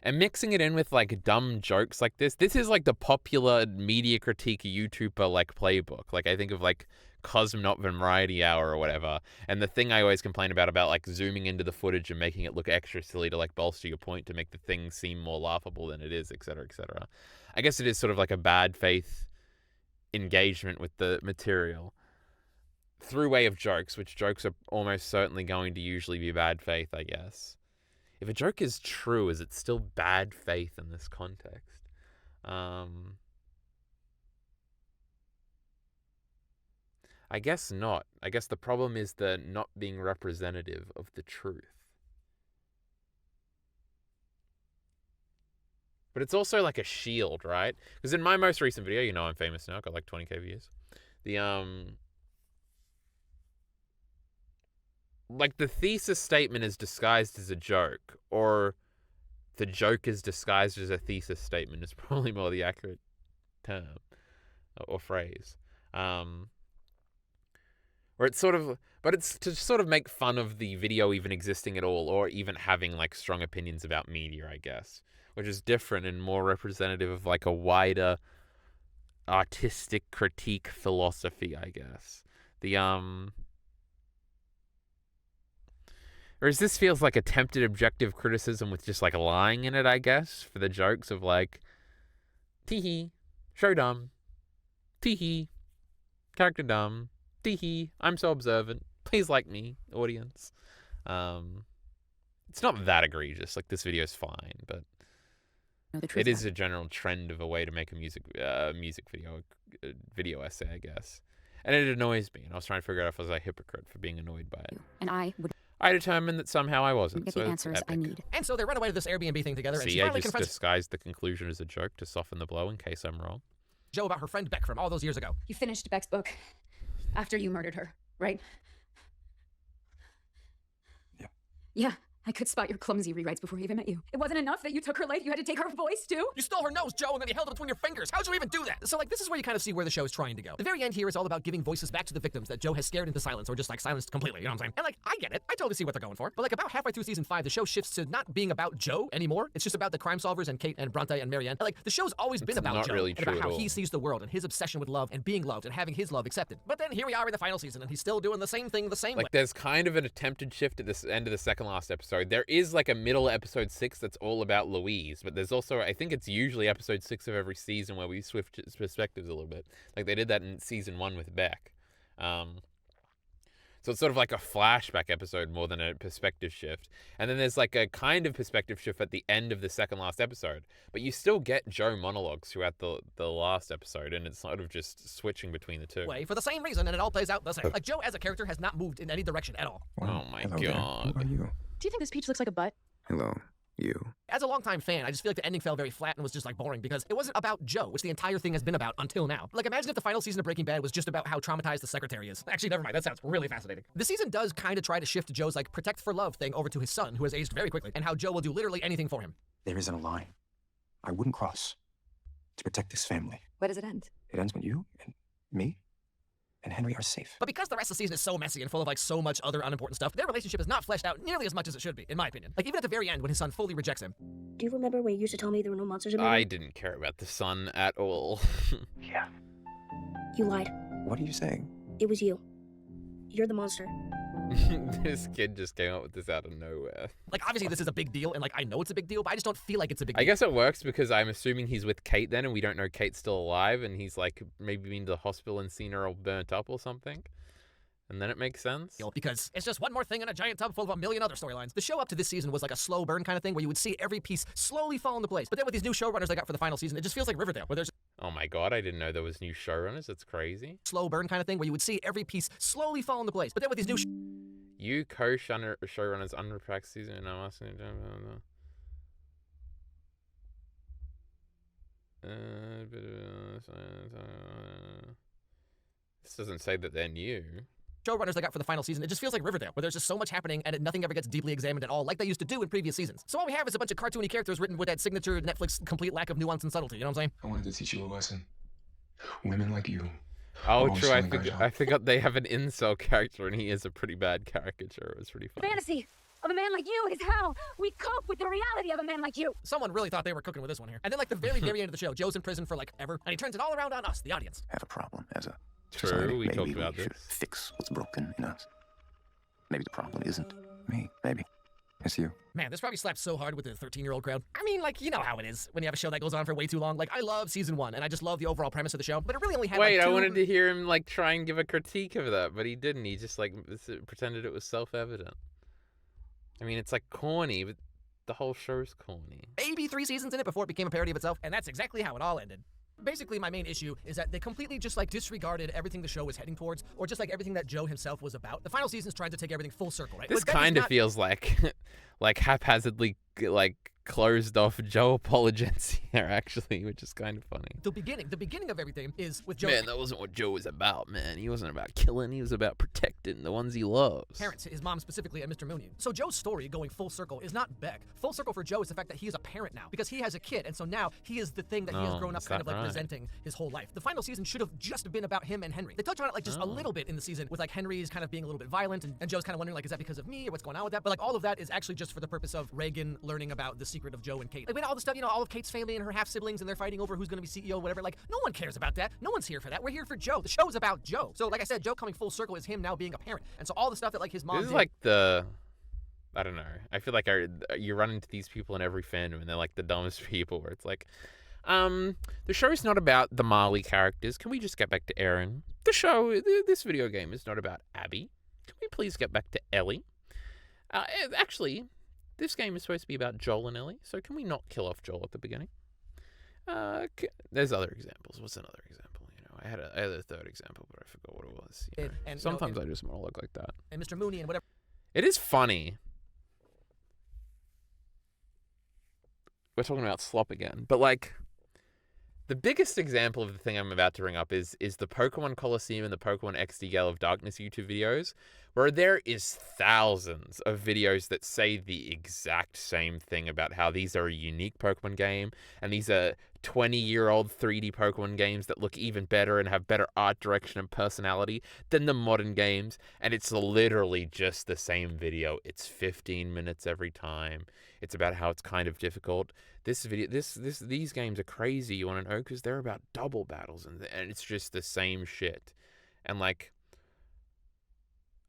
And mixing it in with, like, dumb jokes like this is, like, the popular media critique YouTuber, like, playbook. Like, I think of, like, Cosmonaut Variety Hour or whatever. And the thing I always complain about, like, zooming into the footage and making it look extra silly to, like, bolster your point to make the thing seem more laughable than it is, etc., etc. I guess it is sort of like a bad faith engagement with the material through way of jokes, which jokes are almost certainly going to usually be bad faith, I guess. If a joke is true, is it still bad faith in this context? I guess not. I guess the problem is the not being representative of the truth. But it's also like a shield, right? Because in my most recent video, you know I'm famous now, got like 20k views. Like, the thesis statement is disguised as a joke, or the joke is disguised as a thesis statement is probably more the accurate term or phrase. Or it's sort of, but it's to sort of make fun of the video even existing at all, or even having, like, strong opinions about media, I guess, which is different and more representative of, like, a wider artistic critique philosophy, I guess. Whereas this feels like attempted objective criticism with just, like, lying in it, I guess, for the jokes of, like, tee-hee, show dumb, tee-hee, character dumb, tee-hee, I'm so observant, please like me, audience. It's not that egregious, like, this video is fine, but it is a general trend of a way to make a music video essay, I guess. And it annoys me, and I was trying to figure out if I was a hypocrite for being annoyed by it. And I determined that somehow I wasn't. get so the answers I need. And so they run away to this Airbnb thing together, and she I finally just confronts disguised the conclusion as a joke to soften the blow in case I'm wrong. Joe about her friend Beck from all those years ago. You finished Beck's book after you murdered her, right? Yeah. Yeah. I could spot your clumsy rewrites before I even met you. It wasn't enough that you took her life, you had to take her voice too? You stole her nose, Joe, and then you held it between your fingers. How'd you even do that? So, like, this is where you kind of see where the show is trying to go. The very end here is all about giving voices back to the victims that Joe has scared into silence, or just, like, silenced completely, you know what I'm saying? And, like, I get it. I totally see what they're going for. But, like, about halfway through season 5, the show shifts to not being about Joe anymore. It's just about the crime solvers and Kate and Bronte and Marianne. And, like, the show's always been about Joe, really and about how all. he sees the world and his obsession with love and being loved and having his love accepted. But then here we are in the final season, and he's still doing the same thing the same way. Like, there's kind of an attempted shift at this end of the second last episode. There is, like, a middle episode 6 that's all about Louise, but there's also, I think it's usually episode 6 of every season where we switch perspectives a little bit. Like, they did that in season 1 with Beck. So it's sort of like a flashback episode more than a perspective shift. And then there's, like, a kind of perspective shift at the end of the second last episode. But you still get Joe monologues throughout the last episode, and it's sort of just switching between the two. For the same reason, and it all plays out the same. Like, Joe as a character has not moved in any direction at all. Oh my Hello there. God. Who are you? Do you think this peach looks like a butt? Hello. You. As a longtime fan, I just feel like the ending fell very flat and was just like boring because it wasn't about Joe, which the entire thing has been about until now. Like, imagine if the final season of Breaking Bad was just about how traumatized the secretary is. Actually, never mind. That sounds really fascinating. The season does kind of try to shift Joe's like protect for love thing over to his son, who has aged very quickly, and how Joe will do literally anything for him. There isn't a line I wouldn't cross to protect this family. Where does it end? It ends when you and me and Henry are safe. But because the rest of the season is so messy and full of like so much other unimportant stuff, their relationship is not fleshed out nearly as much as it should be, in my opinion. Like even at the very end when his son fully rejects him. Do you remember when you used to tell me there were no monsters in my I room? didn't care about the son at all. Yeah. You lied. What are you saying? It was you. You're the monster. This kid just came up with this out of nowhere. Like obviously this is a big deal and like I know it's a big deal, but I just don't feel like it's a big deal. I guess it works because I'm assuming he's with Kate then, and we don't know Kate's still alive, and he's like maybe been to the hospital and seen her all burnt up or something. And then it makes sense. Because it's just one more thing in a giant tub full of a million other storylines. The show up to this season was like a slow burn kind of thing where you would see every piece slowly fall into place. But then with these new showrunners they got for the final season, it just feels like Riverdale, where there's Oh my god, I didn't know there was new showrunners. That's crazy. slow burn kind of thing where you would see every piece slowly fall into place. But then with these new You co-showrunners unrepacked season, and I'm asking this doesn't say that they're new. showrunners they got for the final season, it just feels like Riverdale, where there's just so much happening and nothing ever gets deeply examined at all, like they used to do in previous seasons. So all we have is a bunch of cartoony characters written with that signature Netflix complete lack of nuance and subtlety, you know what I'm saying? I wanted to teach you a lesson. Women like you. Oh, are true. always doing I forgot they have an incel character, and he is a pretty bad caricature. It was pretty funny. Fantasy of a man like you is how we cope with the reality of a man like you. Someone really thought they were cooking with this one here. And then like the very, very end of the show, Joe's in prison for like ever, and he turns it all around on us, the audience. Have a problem as a True, society. we Maybe talked about should this. fix what's broken in us. Maybe the problem isn't me. Maybe it's you. Man, this probably slapped so hard with the 13-year-old crowd. I mean, like, you know how it is when you have a show that goes on for way too long. Like, I love season 1, and I just love the overall premise of the show, but it really only had Wait, like, I two... wanted to hear him like try and give a critique of that, but he didn't. He just like pretended it was self-evident. I mean, it's like corny, but the whole show's corny. Maybe 3 seasons in it before it became a parody of itself, and that's exactly how it all ended. Basically, my main issue is that they completely just like disregarded everything the show was heading towards, or just like everything that Joe himself was about. The final season's trying to take everything full circle, right? This kind of feels like, like haphazardly like closed off Joe apologettes here, actually, which is kind of funny. The beginning of everything is with Joe. Man, that wasn't what Joe was about, man. He wasn't about killing. He was about protecting the ones he loves. Parents, his mom specifically, and Mr. Mooney. So Joe's story going full circle is not Beck. Full circle for Joe is the fact that he is a parent now, because he has a kid, and so now he is the thing that he has grown up kind of like resenting his whole life. The final season should have just been about him and Henry. They touch on it like just a little bit in the season with like Henry's kind of being a little bit violent, and Joe's kind of wondering like, is that because of me or what's going on with that? But like all of that is actually just for the purpose of Reagan learning about the secret of Joe and Kate. Like when all the stuff, you know, all of Kate's family and her half siblings, and they're fighting over who's going to be CEO, whatever. Like no one cares about that. No one's here for that. We're here for Joe. The show's about Joe. So like I said, Joe coming full circle is him now being a parent, and so all the stuff that like his mom This is did, like I don't know. I feel like you run into these people in every fandom, and they're like the dumbest people. Where it's like, the show's not about the Marley characters. Can we just get back to Aaron? This video game is not about Abby. Can we please get back to Ellie? Actually, this game is supposed to be about Joel and Ellie. So can we not kill off Joel at the beginning? There's other examples. What's another example? You know, I had a third example, but I forgot what it was. You know, and sometimes I just want to look like that. And Mr. Mooney and whatever. It is funny. We're talking about slop again, but like the biggest example of the thing I'm about to bring up is the Pokemon Coliseum and the Pokemon XD Gale of Darkness YouTube videos, where there is thousands of videos that say the exact same thing about how these are a unique Pokemon game, and these are 20-year-old 3D Pokemon games that look even better and have better art direction and personality than the modern games, and it's literally just the same video. It's 15 minutes every time. It's about how it's kind of difficult. These games are crazy, you want to know, because they're about double battles, and it's just the same shit. And like,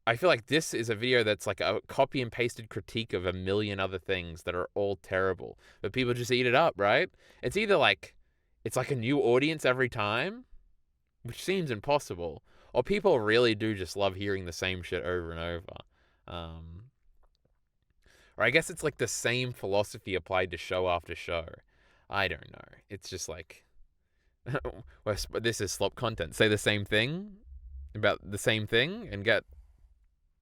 I feel like this is a video that's like a copy and pasted critique of a million other things that are all terrible, but people just eat it up, right? It's either like, it's like a new audience every time, which seems impossible, or people really do just love hearing the same shit over and over. Or I guess it's like the same philosophy applied to show after show. I don't know. It's just like, this is slop content. Say the same thing about the same thing and get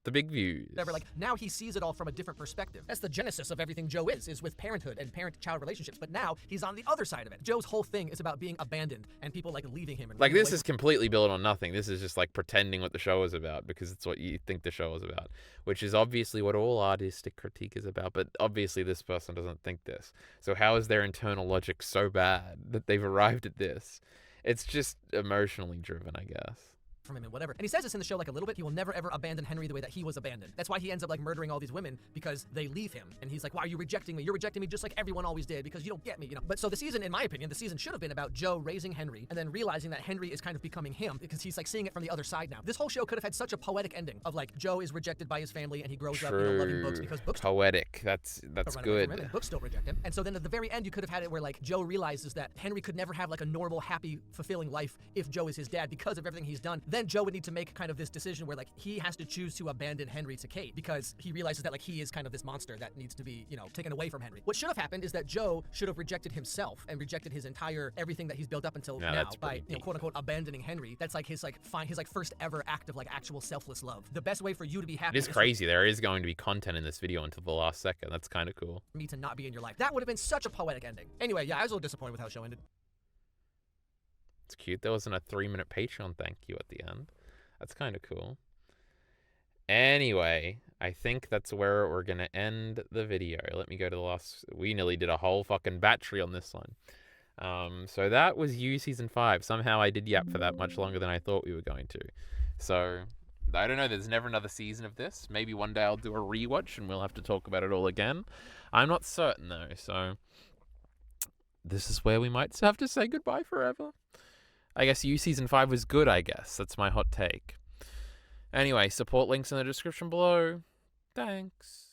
The big views. Whatever, like, now he sees it all from a different perspective. That's the genesis of everything Joe is with parenthood and parent-child relationships. But now he's on the other side of it. Joe's whole thing is about being abandoned and people like leaving him. And like, running this away is completely built on nothing. This is just like pretending what the show is about because it's what you think the show is about, which is obviously what all artistic critique is about. But obviously this person doesn't think this. So how is their internal logic so bad that they've arrived at this? It's just emotionally driven, I guess. from him and whatever. And he says this in the show like a little bit. He will never ever abandon Henry the way that he was abandoned. That's why he ends up like murdering all these women, because they leave him. And he's like, why are you rejecting me? You're rejecting me just like everyone always did because you don't get me, you know. But so the season, in my opinion, the season should have been about Joe raising Henry and then realizing that Henry is kind of becoming him because he's like seeing it from the other side now. This whole show could have had such a poetic ending of like Joe is rejected by his family and he grows up, you know, loving books because books poetic. That's good. And books still reject him. And so then at the very end, you could have had it where like Joe realizes that Henry could never have like a normal, happy, fulfilling life if Joe is his dad because of everything he's done. Then Joe would need to make kind of this decision where like he has to choose to abandon Henry to Kate because he realizes that like he is kind of this monster that needs to be, you know, taken away from Henry. What should have happened is that Joe should have rejected himself and rejected his entire everything that he's built up until now by, you know, quote unquote abandoning Henry. That's like his his first ever act of like actual selfless love. The best way for you to be happy is crazy. There is going to be content in this video until the last second. That's kind of cool. Me to not be in your life. That would have been such a poetic ending. Anyway, yeah, I was a little disappointed with how the show ended. It's cute. There wasn't a 3-minute Patreon thank you at the end. That's kind of cool. Anyway, I think that's where we're going to end the video. Let me go to the last... We nearly did a whole fucking battery on this one. So that was You Season 5. Somehow I did yap for that much longer than I thought we were going to. So, I don't know. There's never another season of this. Maybe one day I'll do a rewatch and we'll have to talk about it all again. I'm not certain, though. So, this is where we might have to say goodbye forever. I guess You Season 5 was good, I guess. That's my hot take. Anyway, support links in the description below. Thanks.